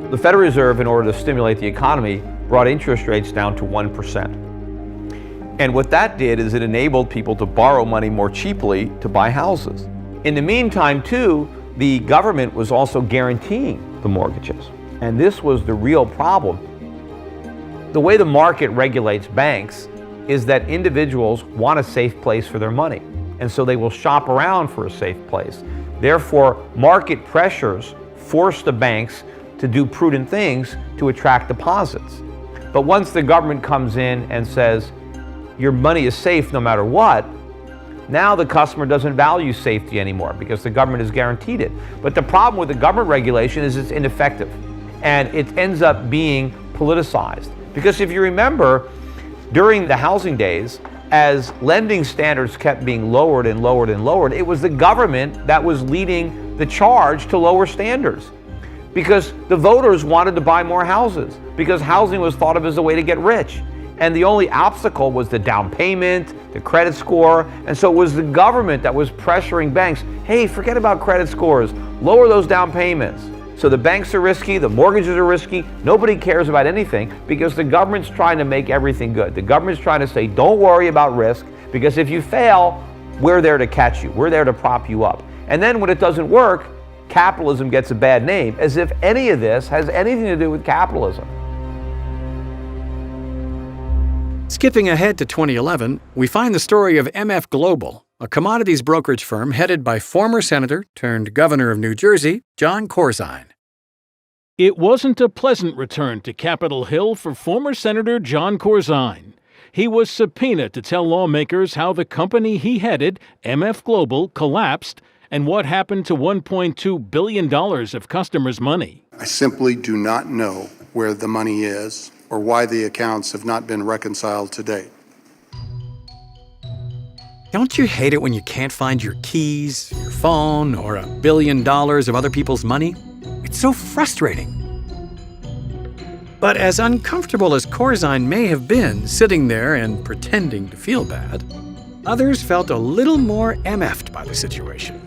The Federal Reserve, in order to stimulate the economy, brought interest rates down to 1%. And what that did is it enabled people to borrow money more cheaply to buy houses. In the meantime, too, the government was also guaranteeing the mortgages. And this was the real problem. The way the market regulates banks is that individuals want a safe place for their money. And so they will shop around for a safe place. Therefore, market pressures force the banks to do prudent things to attract deposits. But once the government comes in and says, your money is safe no matter what, now the customer doesn't value safety anymore because the government has guaranteed it. But the problem with the government regulation is it's ineffective and it ends up being politicized. Because if you remember, during the housing days, as lending standards kept being lowered and lowered and lowered, it was the government that was leading the charge to lower standards. Because the voters wanted to buy more houses, because housing was thought of as a way to get rich. And the only obstacle was the down payment, the credit score, and so it was the government that was pressuring banks, hey, forget about credit scores, lower those down payments. So the banks are risky, the mortgages are risky, nobody cares about anything because the government's trying to make everything good. The government's trying to say, don't worry about risk, because if you fail, we're there to catch you, we're there to prop you up. And then when it doesn't work, capitalism gets a bad name, as if any of this has anything to do with capitalism. Skipping ahead to 2011, we find the story of MF Global, a commodities brokerage firm headed by former Senator turned Governor of New Jersey, John Corzine. It wasn't a pleasant return to Capitol Hill for former Senator John Corzine. He was subpoenaed to tell lawmakers how the company he headed, MF Global, collapsed and what happened to $1.2 billion of customers' money. I simply do not know where the money is or why the accounts have not been reconciled to date. Don't you hate it when you can't find your keys, your phone, or $1 billion of other people's money? It's so frustrating. But as uncomfortable as Corzine may have been sitting there and pretending to feel bad, others felt a little more MF'd by the situation.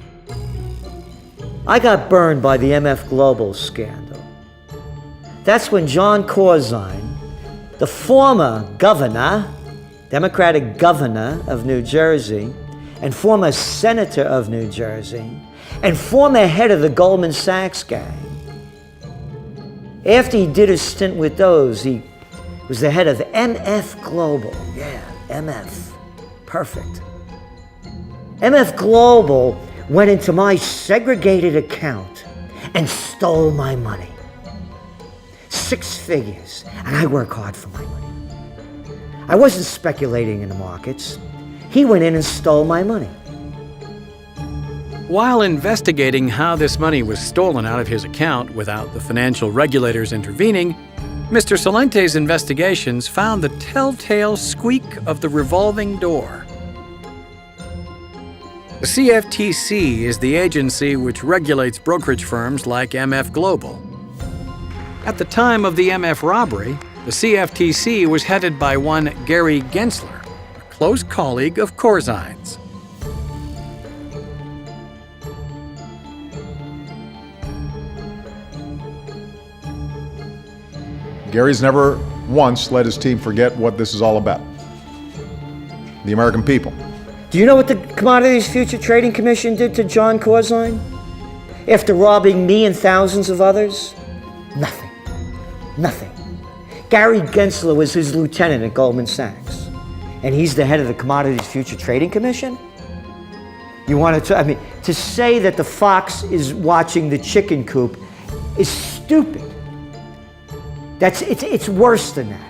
I got burned by the MF Global scandal. That's when John Corzine, the former governor, Democratic governor of New Jersey, and former senator of New Jersey, and former head of the Goldman Sachs gang. After he did his stint with those, he was the head of MF Global. Yeah, MF. Perfect. MF Global went into my segregated account and stole my money. 6 figures, and I work hard for my money. I wasn't speculating in the markets. He went in and stole my money. While investigating how this money was stolen out of his account without the financial regulators intervening, Mr. Salente's investigations found the telltale squeak of the revolving door. The CFTC is the agency which regulates brokerage firms like MF Global. At the time of the MF robbery, the CFTC was headed by one Gary Gensler, a close colleague of Corzine's. Gary's never once let his team forget what this is all about. The American people. Do you know what the Commodities Future Trading Commission did to John Corzine? After robbing me and thousands of others? Nothing. Nothing. Gary Gensler was his lieutenant at Goldman Sachs, and he's the head of the Commodities Future Trading Commission. You want to, I mean, to say that the fox is watching the chicken coop is stupid. It's worse than that.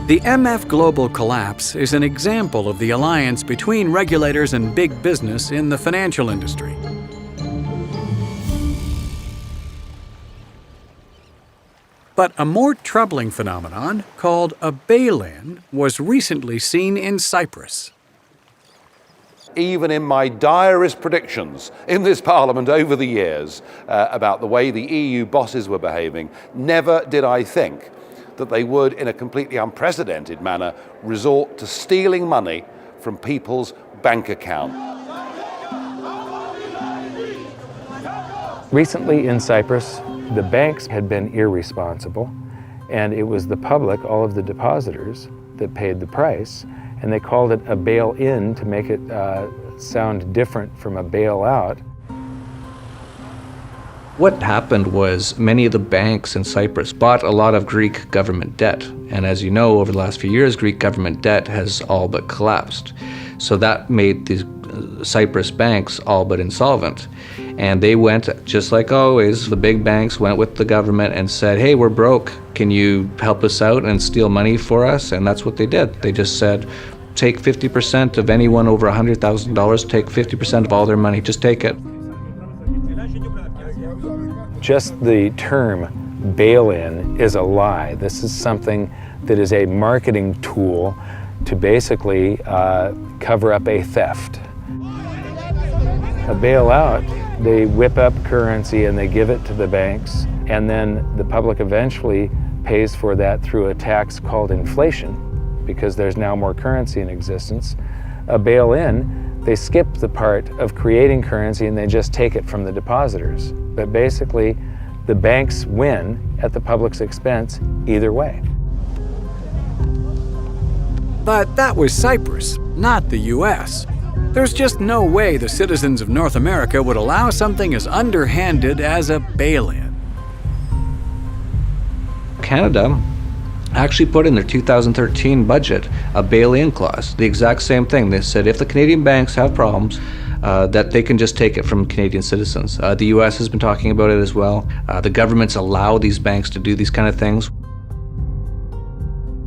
The MF Global collapse is an example of the alliance between regulators and big business in the financial industry. But a more troubling phenomenon, called a bail-in, was recently seen in Cyprus. Even in my direst predictions in this Parliament over the years about the way the EU bosses were behaving, never did I think that they would, in a completely unprecedented manner, resort to stealing money from people's bank account. Recently in Cyprus, the banks had been irresponsible, and it was the public, all of the depositors, that paid the price, and they called it a bail-in to make it sound different from a bailout. What happened was many of the banks in Cyprus bought a lot of Greek government debt. And as you know, over the last few years, Greek government debt has all but collapsed. So that made the Cyprus banks all but insolvent. And they went, just like always, the big banks went with the government and said, hey, we're broke. Can you help us out and steal money for us? And that's what they did. They just said, take 50% of anyone over $100,000, take 50% of all their money, just take it. Just the term bail-in is a lie. This is something that is a marketing tool to basically cover up a theft. A bailout, they whip up currency and they give it to the banks, and then the public eventually pays for that through a tax called inflation, because there's now more currency in existence. A bail-in, they skip the part of creating currency and they just take it from the depositors. But basically, the banks win at the public's expense either way. But that was Cyprus, not the US. There's just no way the citizens of North America would allow something as underhanded as a bail-in. Canada actually put in their 2013 budget a bail-in clause, the exact same thing. They said if the Canadian banks have problems, that they can just take it from Canadian citizens. The US has been talking about it as well. The governments allow these banks to do these kind of things.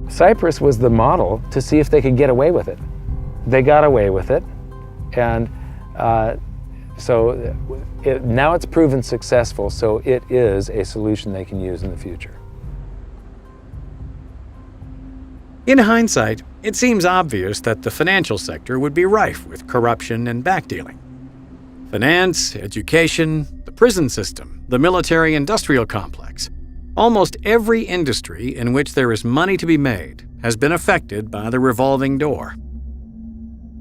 Cyprus was the model to see if they could get away with it. They got away with it, and now it's proven successful, so it is a solution they can use in the future. In hindsight, it seems obvious that the financial sector would be rife with corruption and backdealing. Finance, education, the prison system, the military-industrial complex. Almost every industry in which there is money to be made has been affected by the revolving door.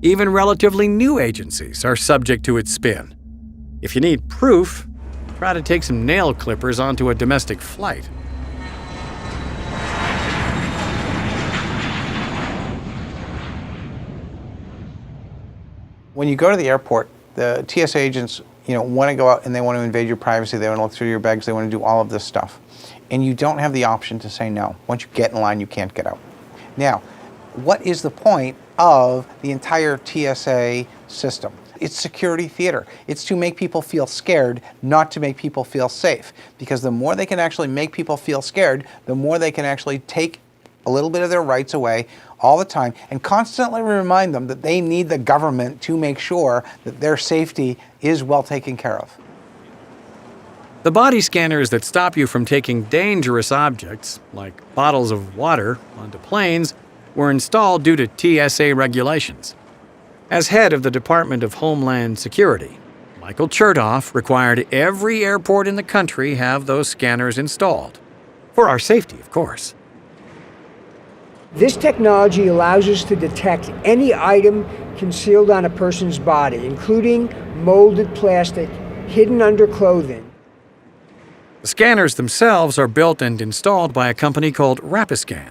Even relatively new agencies are subject to its spin. If you need proof, try to take some nail clippers onto a domestic flight. When you go to the airport, the TSA agents, want to go out and they want to invade your privacy. They want to look through your bags. They want to do all of this stuff. And you don't have the option to say no. Once you get in line, you can't get out. Now, what is the point of the entire TSA system? It's security theater. It's to make people feel scared, not to make people feel safe. Because the more they can actually make people feel scared, the more they can actually take a little bit of their rights away all the time and constantly remind them that they need the government to make sure that their safety is well taken care of. The body scanners that stop you from taking dangerous objects, like bottles of water, onto planes, were installed due to TSA regulations. As head of the Department of Homeland Security, Michael Chertoff required every airport in the country have those scanners installed. For our safety, of course. This technology allows us to detect any item concealed on a person's body, including molded plastic hidden under clothing. The scanners themselves are built and installed by a company called Rapiscan.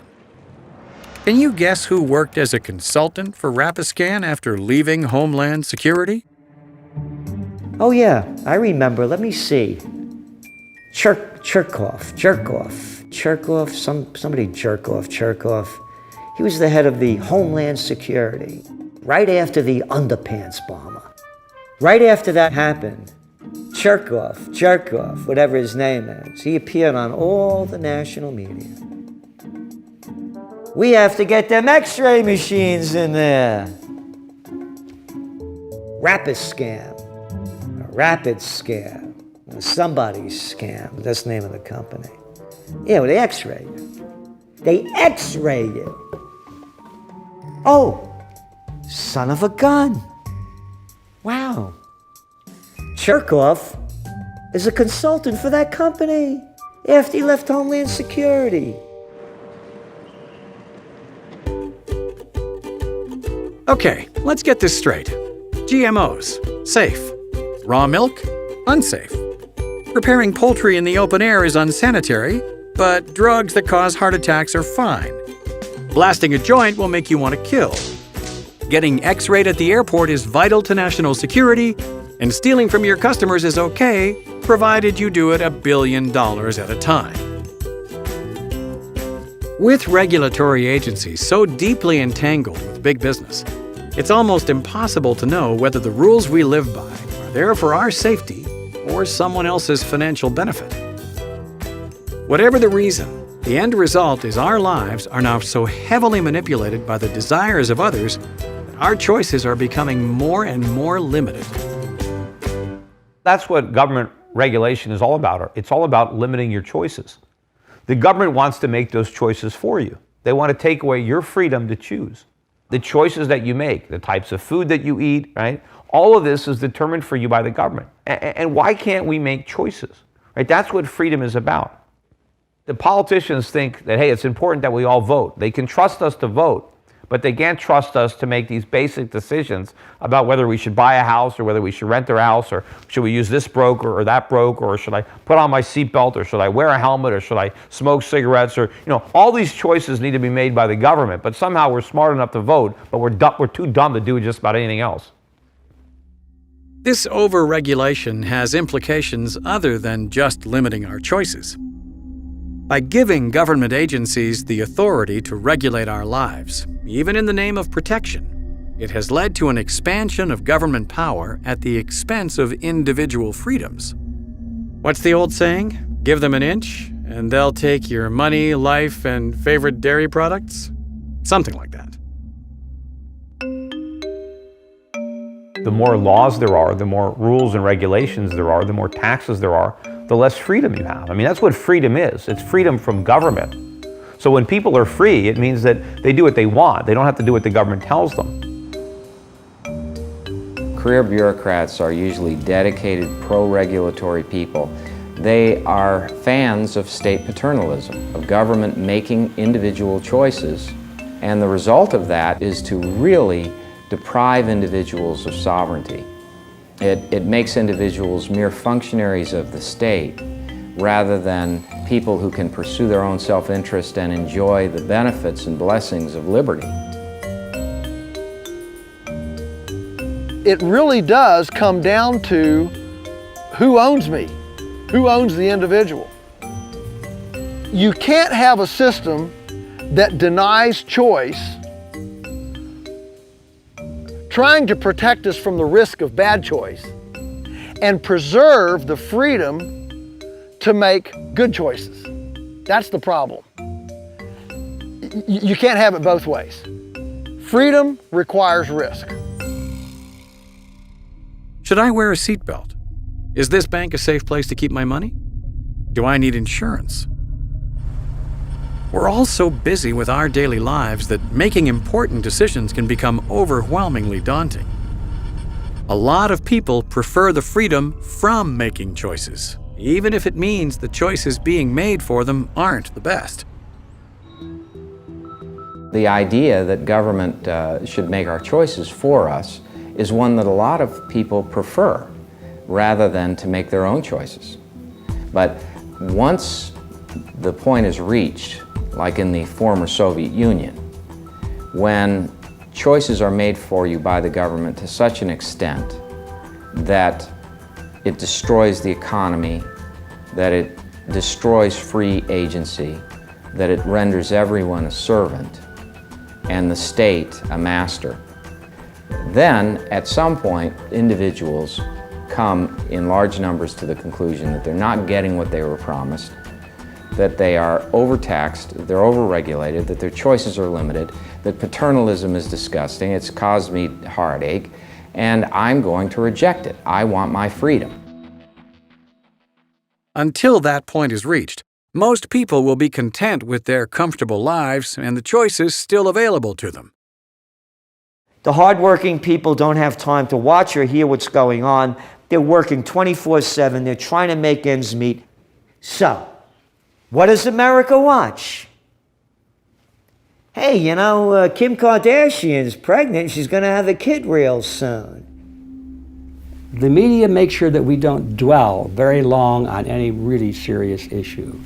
Can you guess who worked as a consultant for Rapiscan after leaving Homeland Security? Oh yeah, I remember. Let me see. Cherkoff. He was the head of the Homeland Security right after the underpants bomber. Right after that happened, Cherkoff, whatever his name is, he appeared on all the national media. We have to get them X-ray machines in there. Rapid scam, somebody's scam, that's the name of the company. Yeah, well, they X-ray you. They X-ray you. Oh, son of a gun. Wow. Cherkoff is a consultant for that company after he left Homeland Security. Okay, let's get this straight. GMOs, safe. Raw milk, unsafe. Preparing poultry in the open air is unsanitary, but drugs that cause heart attacks are fine. Blasting a joint will make you want to kill. Getting X-rayed at the airport is vital to national security, and stealing from your customers is okay, provided you do it $1 billion at a time. With regulatory agencies so deeply entangled with big business, it's almost impossible to know whether the rules we live by are there for our safety or someone else's financial benefit. Whatever the reason, the end result is our lives are now so heavily manipulated by the desires of others that our choices are becoming more and more limited. That's what government regulation is all about. It's all about limiting your choices. The government wants to make those choices for you. They want to take away your freedom to choose. The choices that you make, the types of food that you eat, right? All of this is determined for you by the government. And why can't we make choices? Right? That's what freedom is about. The politicians think that, hey, it's important that we all vote. They can trust us to vote, but they can't trust us to make these basic decisions about whether we should buy a house or whether we should rent their house, or should we use this broker or that broker, or should I put on my seatbelt, or should I wear a helmet, or should I smoke cigarettes, or, all these choices need to be made by the government, but somehow we're smart enough to vote, but we're too dumb to do just about anything else. This over-regulation has implications other than just limiting our choices. By giving government agencies the authority to regulate our lives, even in the name of protection, it has led to an expansion of government power at the expense of individual freedoms. What's the old saying? Give them an inch, and they'll take your money, life, and favorite dairy products? Something like that. The more laws there are, the more rules and regulations there are, the more taxes there are, the less freedom you have. I mean, that's what freedom is. It's freedom from government. So when people are free, it means that they do what they want. They don't have to do what the government tells them. Career bureaucrats are usually dedicated pro-regulatory people. They are fans of state paternalism, of government making individual choices. And the result of that is to really deprive individuals of sovereignty. It makes individuals mere functionaries of the state rather than people who can pursue their own self-interest and enjoy the benefits and blessings of liberty. It really does come down to who owns me, who owns the individual. You can't have a system that denies choice, trying to protect us from the risk of bad choice, and preserve the freedom to make good choices. That's the problem. You can't have it both ways. Freedom requires risk. Should I wear a seatbelt? Is this bank a safe place to keep my money? Do I need insurance? We're all so busy with our daily lives that making important decisions can become overwhelmingly daunting. A lot of people prefer the freedom from making choices, even if it means the choices being made for them aren't the best. The idea that government should make our choices for us is one that a lot of people prefer, rather than to make their own choices. But once the point is reached, like in the former Soviet Union, when choices are made for you by the government to such an extent that it destroys the economy, that it destroys free agency, that it renders everyone a servant and the state a master. Then, at some point, individuals come in large numbers to the conclusion that they're not getting what they were promised, that they are overtaxed, that they're overregulated, that their choices are limited, that paternalism is disgusting, it's caused me heartache, and I'm going to reject it. I want my freedom. Until that point is reached, most people will be content with their comfortable lives and the choices still available to them. The hardworking people don't have time to watch or hear what's going on. They're working 24/7. They're trying to make ends meet. So, what does America watch? Hey, you know, Kim Kardashian's pregnant. She's going to have a kid real soon. The media makes sure that we don't dwell very long on any really serious issue.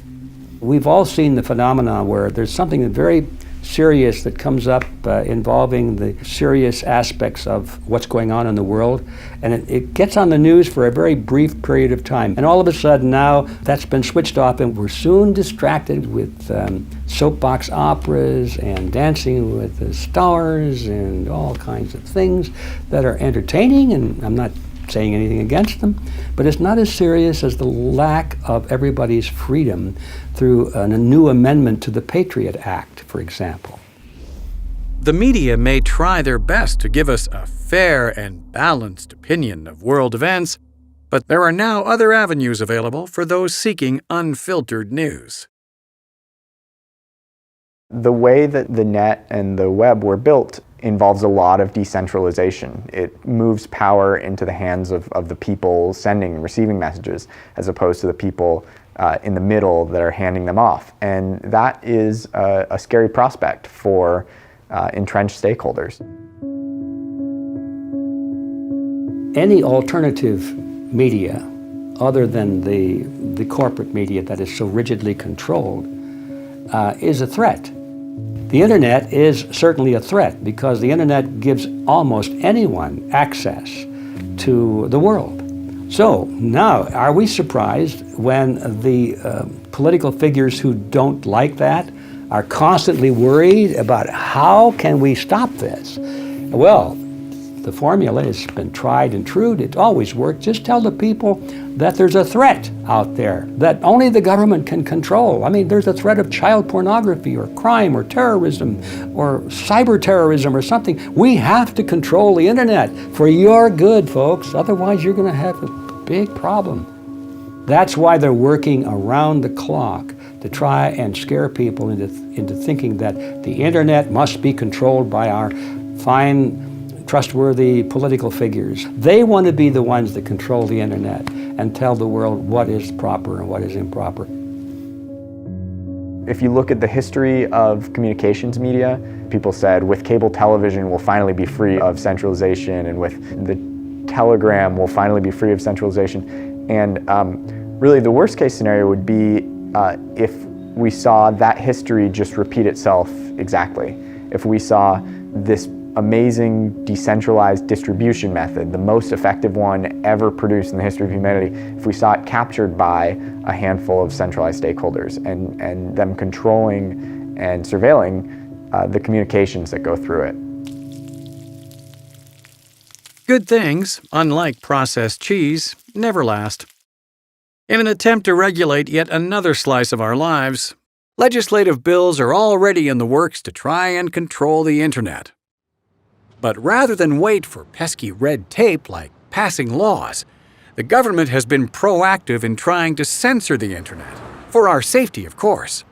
We've all seen the phenomenon where there's something very serious that comes up involving the serious aspects of what's going on in the world, and it gets on the news for a very brief period of time. And all of a sudden now that's been switched off, and we're soon distracted with soapbox operas and Dancing with the Stars and all kinds of things that are entertaining, and I'm not saying anything against them, but it's not as serious as the lack of everybody's freedom through a new amendment to the Patriot Act, for example. The media may try their best to give us a fair and balanced opinion of world events, but there are now other avenues available for those seeking unfiltered news. The way that the net and the web were built involves a lot of decentralization. It moves power into the hands of the people sending and receiving messages, as opposed to the people in the middle that are handing them off. And that is a scary prospect for entrenched stakeholders. Any alternative media, other than the corporate media that is so rigidly controlled, is a threat. The internet is certainly a threat because the internet gives almost anyone access to the world. So now, are we surprised when the political figures who don't like that are constantly worried about how can we stop this? Well, the formula has been tried and true. It always worked. Just tell the people that there's a threat out there that only the government can control. I mean, there's a threat of child pornography or crime or terrorism or cyber terrorism or something. We have to control the internet for your good, folks. Otherwise, you're going to have a big problem. That's why they're working around the clock to try and scare people into thinking that the internet must be controlled by our fine, trustworthy political figures. They want to be the ones that control the internet and tell the world what is proper and what is improper. If you look at the history of communications media, people said with cable television we'll finally be free of centralization, and with the telegram we'll finally be free of centralization. And really the worst case scenario would be if we saw that history just repeat itself exactly. If we saw this amazing decentralized distribution method, the most effective one ever produced in the history of humanity, if we saw it captured by a handful of centralized stakeholders and them controlling and surveilling the communications that go through it. Good things, unlike processed cheese, never last. In an attempt to regulate yet another slice of our lives, legislative bills are already in the works to try and control the internet. But rather than wait for pesky red tape like passing laws, the government has been proactive in trying to censor the internet, for our safety, of course.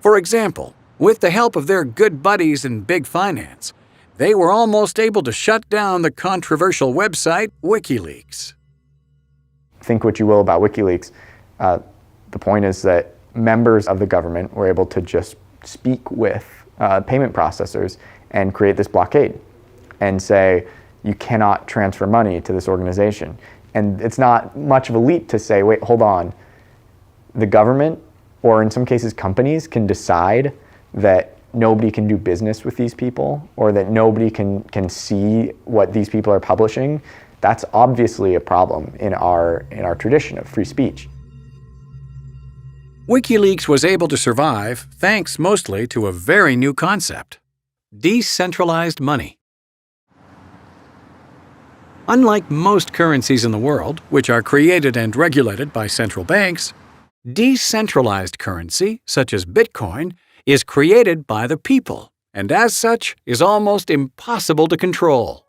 For example, with the help of their good buddies in big finance, they were almost able to shut down the controversial website WikiLeaks. Think what you will about WikiLeaks. The point is that members of the government were able to just speak with payment processors and create this blockade and say, you cannot transfer money to this organization. And it's not much of a leap to say, wait, hold on. The government, or in some cases companies, can decide that nobody can do business with these people, or that nobody can see what these people are publishing, that's obviously a problem in our tradition of free speech. WikiLeaks was able to survive thanks mostly to a very new concept: decentralized money. Unlike most currencies in the world, which are created and regulated by central banks, decentralized currency, such as Bitcoin, is created by the people, and as such is almost impossible to control.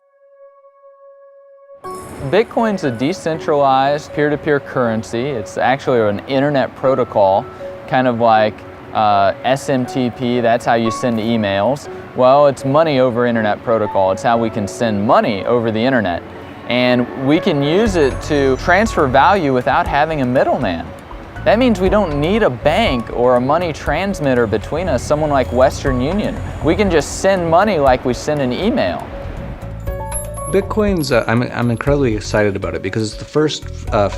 Bitcoin's a decentralized peer-to-peer currency. It's actually an internet protocol, kind of like SMTP, that's how you send emails. Well, it's money over internet protocol. It's how we can send money over the internet. And we can use it to transfer value without having a middleman. That means we don't need a bank or a money transmitter between us, someone like Western Union. We can just send money like we send an email. Bitcoin's, I'm incredibly excited about it because it's the first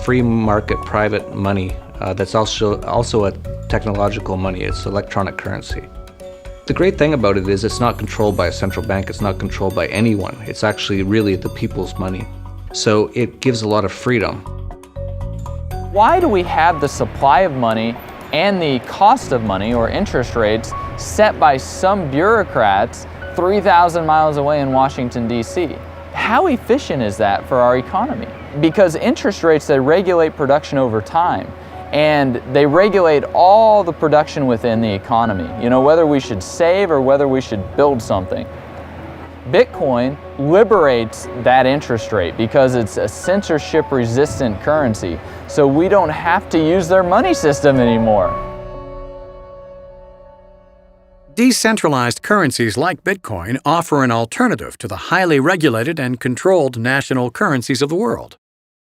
free market private money that's also a technological money. It's electronic currency. The great thing about it is it's not controlled by a central bank. It's not controlled by anyone. It's actually really the people's money. So it gives a lot of freedom. Why do we have the supply of money and the cost of money, or interest rates, set by some bureaucrats 3,000 miles away in Washington, D.C.? How efficient is that for our economy? Because interest rates, they regulate production over time, and they regulate all the production within the economy. You know, whether we should save or whether we should build something. Bitcoin liberates that interest rate because it's a censorship-resistant currency, so we don't have to use their money system anymore. Decentralized currencies like Bitcoin offer an alternative to the highly regulated and controlled national currencies of the world.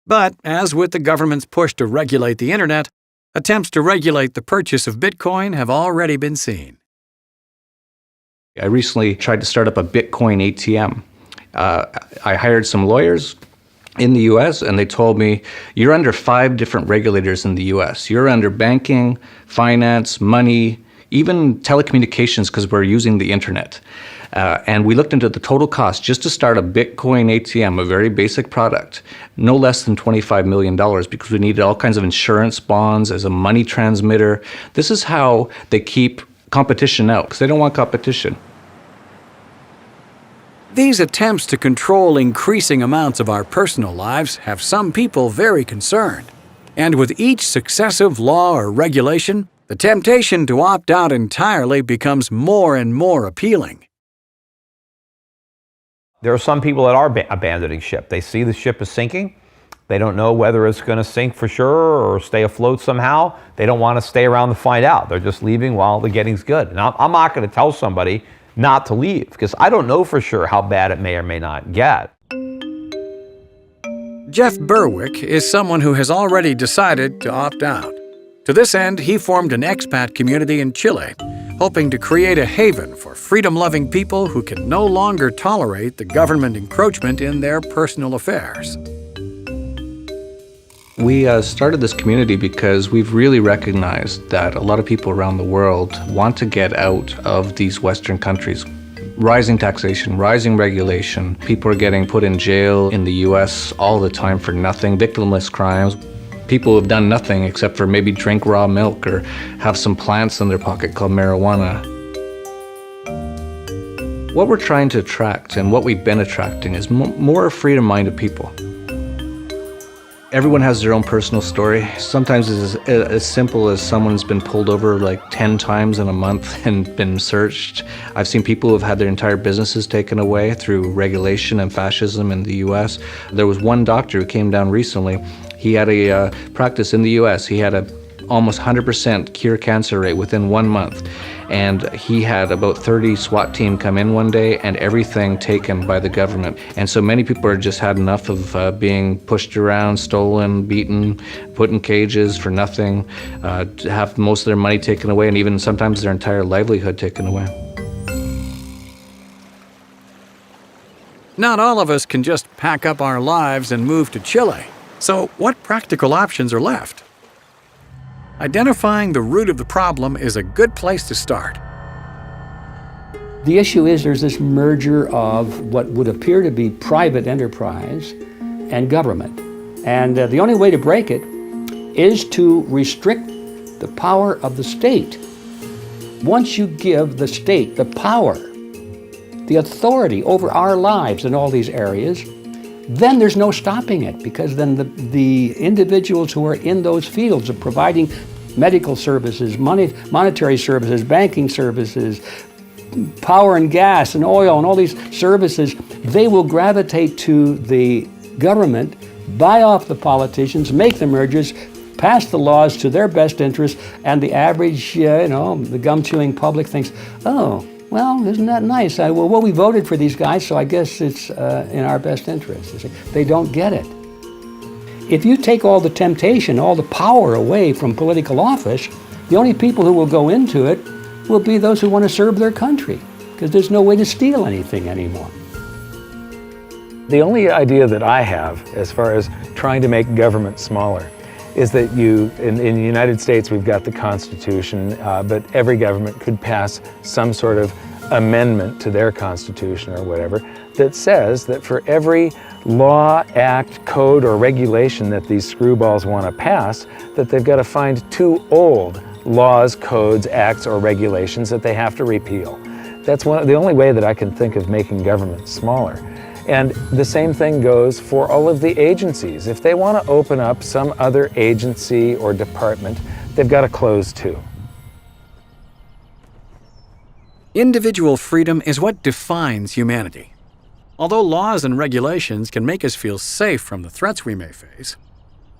But as with the government's push to regulate the internet, attempts to regulate the purchase of Bitcoin have already been seen. I recently tried to start up a Bitcoin ATM. I hired some lawyers in the US and they told me, you're under 5 different regulators in the US. You're under banking, finance, money, even telecommunications because we're using the internet. And we looked into the total cost just to start a Bitcoin ATM, a very basic product, no less than $25 million because we needed all kinds of insurance bonds as a money transmitter. This is how they keep competition out because they don't want competition. These attempts to control increasing amounts of our personal lives have some people very concerned. And with each successive law or regulation, the temptation to opt out entirely becomes more and more appealing. There are some people that are abandoning ship. They see the ship is sinking. They don't know whether it's going to sink for sure or stay afloat somehow. They don't want to stay around to find out. They're just leaving while the getting's good. And I'm not going to tell somebody not to leave because I don't know for sure how bad it may or may not get. Jeff Berwick is someone who has already decided to opt out. To this end, he formed an expat community in Chile, hoping to create a haven for freedom-loving people who can no longer tolerate the government encroachment in their personal affairs. We started this community because we've really recognized that a lot of people around the world want to get out of these Western countries. Rising taxation, rising regulation, people are getting put in jail in the US all the time for nothing, victimless crimes. People have done nothing except for maybe drink raw milk or have some plants in their pocket called marijuana. What we're trying to attract and what we've been attracting is more freedom-minded people. Everyone has their own personal story. Sometimes it's as simple as someone's been pulled over like 10 times in a month and been searched. I've seen people who have had their entire businesses taken away through regulation and fascism in the US. There was one doctor who came down recently. He had a practice in the US. He had a almost 100% cure cancer rate within 1 month. And he had about 30 SWAT team come in one day and everything taken by the government. And so many people are just had enough of being pushed around, stolen, beaten, put in cages for nothing, to have most of their money taken away and even sometimes their entire livelihood taken away. Not all of us can just pack up our lives and move to Chile. So what practical options are left? Identifying the root of the problem is a good place to start. The issue is there's this merger of what would appear to be private enterprise and government. And the only way to break it is to restrict the power of the state. Once you give the state the power, the authority over our lives in all these areas, then there's no stopping it, because then the individuals who are in those fields of providing medical services, monetary services, banking services, power and gas and oil and all these services, they will gravitate to the government, buy off the politicians, make the mergers, pass the laws to their best interest, and the average, the gum-chewing public thinks, oh, well, isn't that nice? Well, we voted for these guys, so I guess it's in our best interest. They don't get it. If you take all the temptation, all the power away from political office, the only people who will go into it will be those who want to serve their country, because there's no way to steal anything anymore. The only idea that I have as far as trying to make government smaller is that in the United States, we've got the Constitution, but every government could pass some sort of amendment to their Constitution or whatever that says that for every law, act, code, or regulation that these screwballs want to pass, that they've got to find 2 old laws, codes, acts, or regulations that they have to repeal. That's the only way that I can think of making government smaller. And the same thing goes for all of the agencies. If they want to open up some other agency or department, they've got to close too. Individual freedom is what defines humanity. Although laws and regulations can make us feel safe from the threats we may face,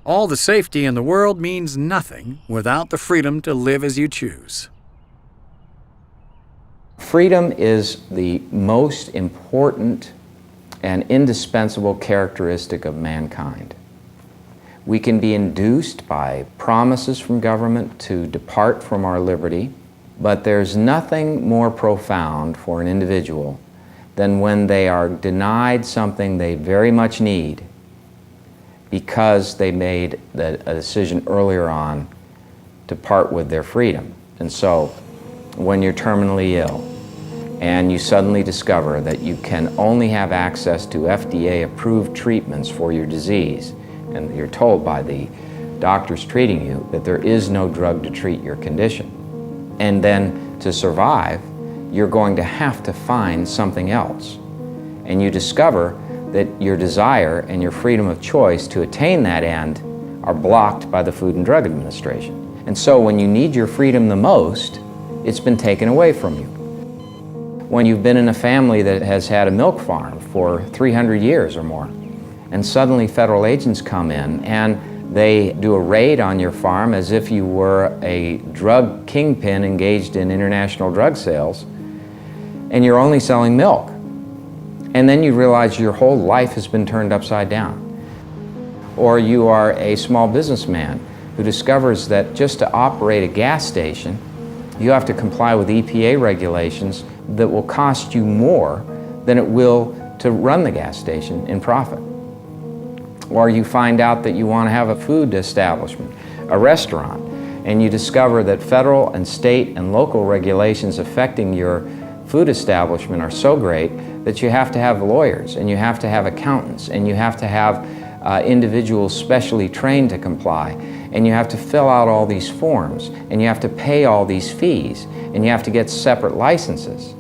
all the safety in the world means nothing without the freedom to live as you choose. Freedom is the most important and indispensable characteristic of mankind. We can be induced by promises from government to depart from our liberty, but there's nothing more profound for an individual than when they are denied something they very much need because they made a decision earlier on to part with their freedom. And so, when you're terminally ill, and you suddenly discover that you can only have access to FDA-approved treatments for your disease, and you're told by the doctors treating you that there is no drug to treat your condition. And then to survive, you're going to have to find something else. And you discover that your desire and your freedom of choice to attain that end are blocked by the Food and Drug Administration. And so when you need your freedom the most, it's been taken away from you. When you've been in a family that has had a milk farm for 300 years or more, and suddenly federal agents come in and they do a raid on your farm as if you were a drug kingpin engaged in international drug sales, and you're only selling milk. And then you realize your whole life has been turned upside down. Or you are a small businessman who discovers that just to operate a gas station, you have to comply with EPA regulations that will cost you more than it will to run the gas station in profit. Or you find out that you want to have a food establishment, a restaurant, and you discover that federal and state and local regulations affecting your food establishment are so great that you have to have lawyers, and you have to have accountants, and you have to have individuals specially trained to comply, and you have to fill out all these forms, and you have to pay all these fees, and you have to get separate licenses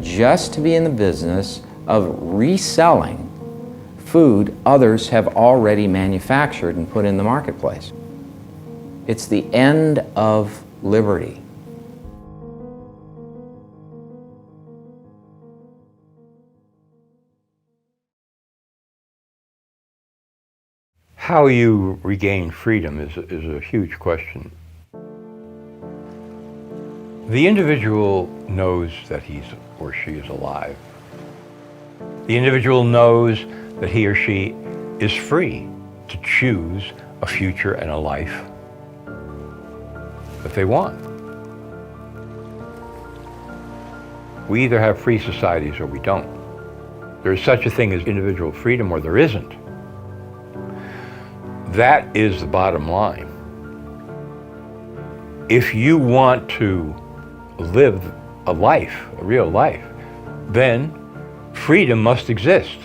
just to be in the business of reselling food others have already manufactured and put in the marketplace. It's the end of liberty. How you regain freedom is a huge question. The individual knows that he's or she is alive. The individual knows that he or she is free to choose a future and a life that they want. We either have free societies or we don't. There is such a thing as individual freedom or there isn't. That is the bottom line. If you want to live a life, a real life, then freedom must exist.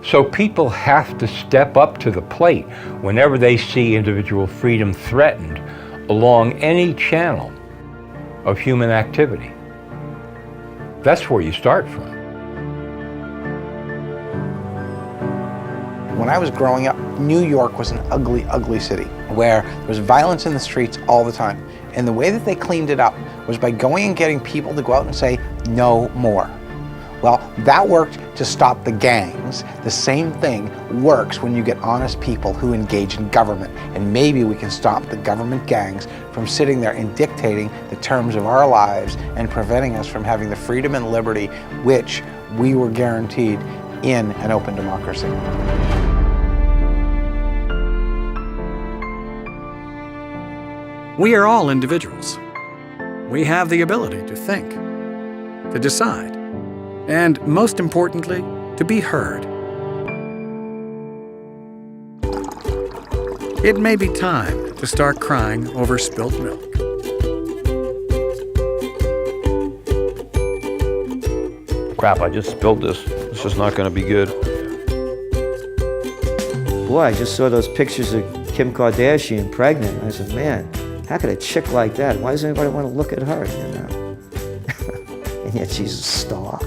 So people have to step up to the plate whenever they see individual freedom threatened along any channel of human activity. That's where you start from. When I was growing up, New York was an ugly, ugly city where there was violence in the streets all the time. And the way that they cleaned it up was by going and getting people to go out and say, no more. Well, that worked to stop the gangs. The same thing works when you get honest people who engage in government. And maybe we can stop the government gangs from sitting there and dictating the terms of our lives and preventing us from having the freedom and liberty which we were guaranteed in an open democracy. We are all individuals. We have the ability to think, to decide, and most importantly, to be heard. It may be time to start crying over spilt milk. Crap, I just spilled this. This is not going to be good. Boy, I just saw those pictures of Kim Kardashian pregnant. I said, man, how could a chick like that, why does anybody want to look at her, you know? And yet she's a star.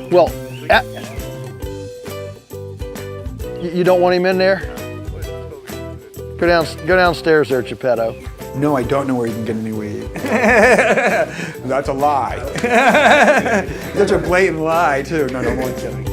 Well, you don't want him in there? Go downstairs there, Geppetto. No, I don't know where you can get any weed. That's a lie. Such a blatant lie, too. No, I'm only kidding.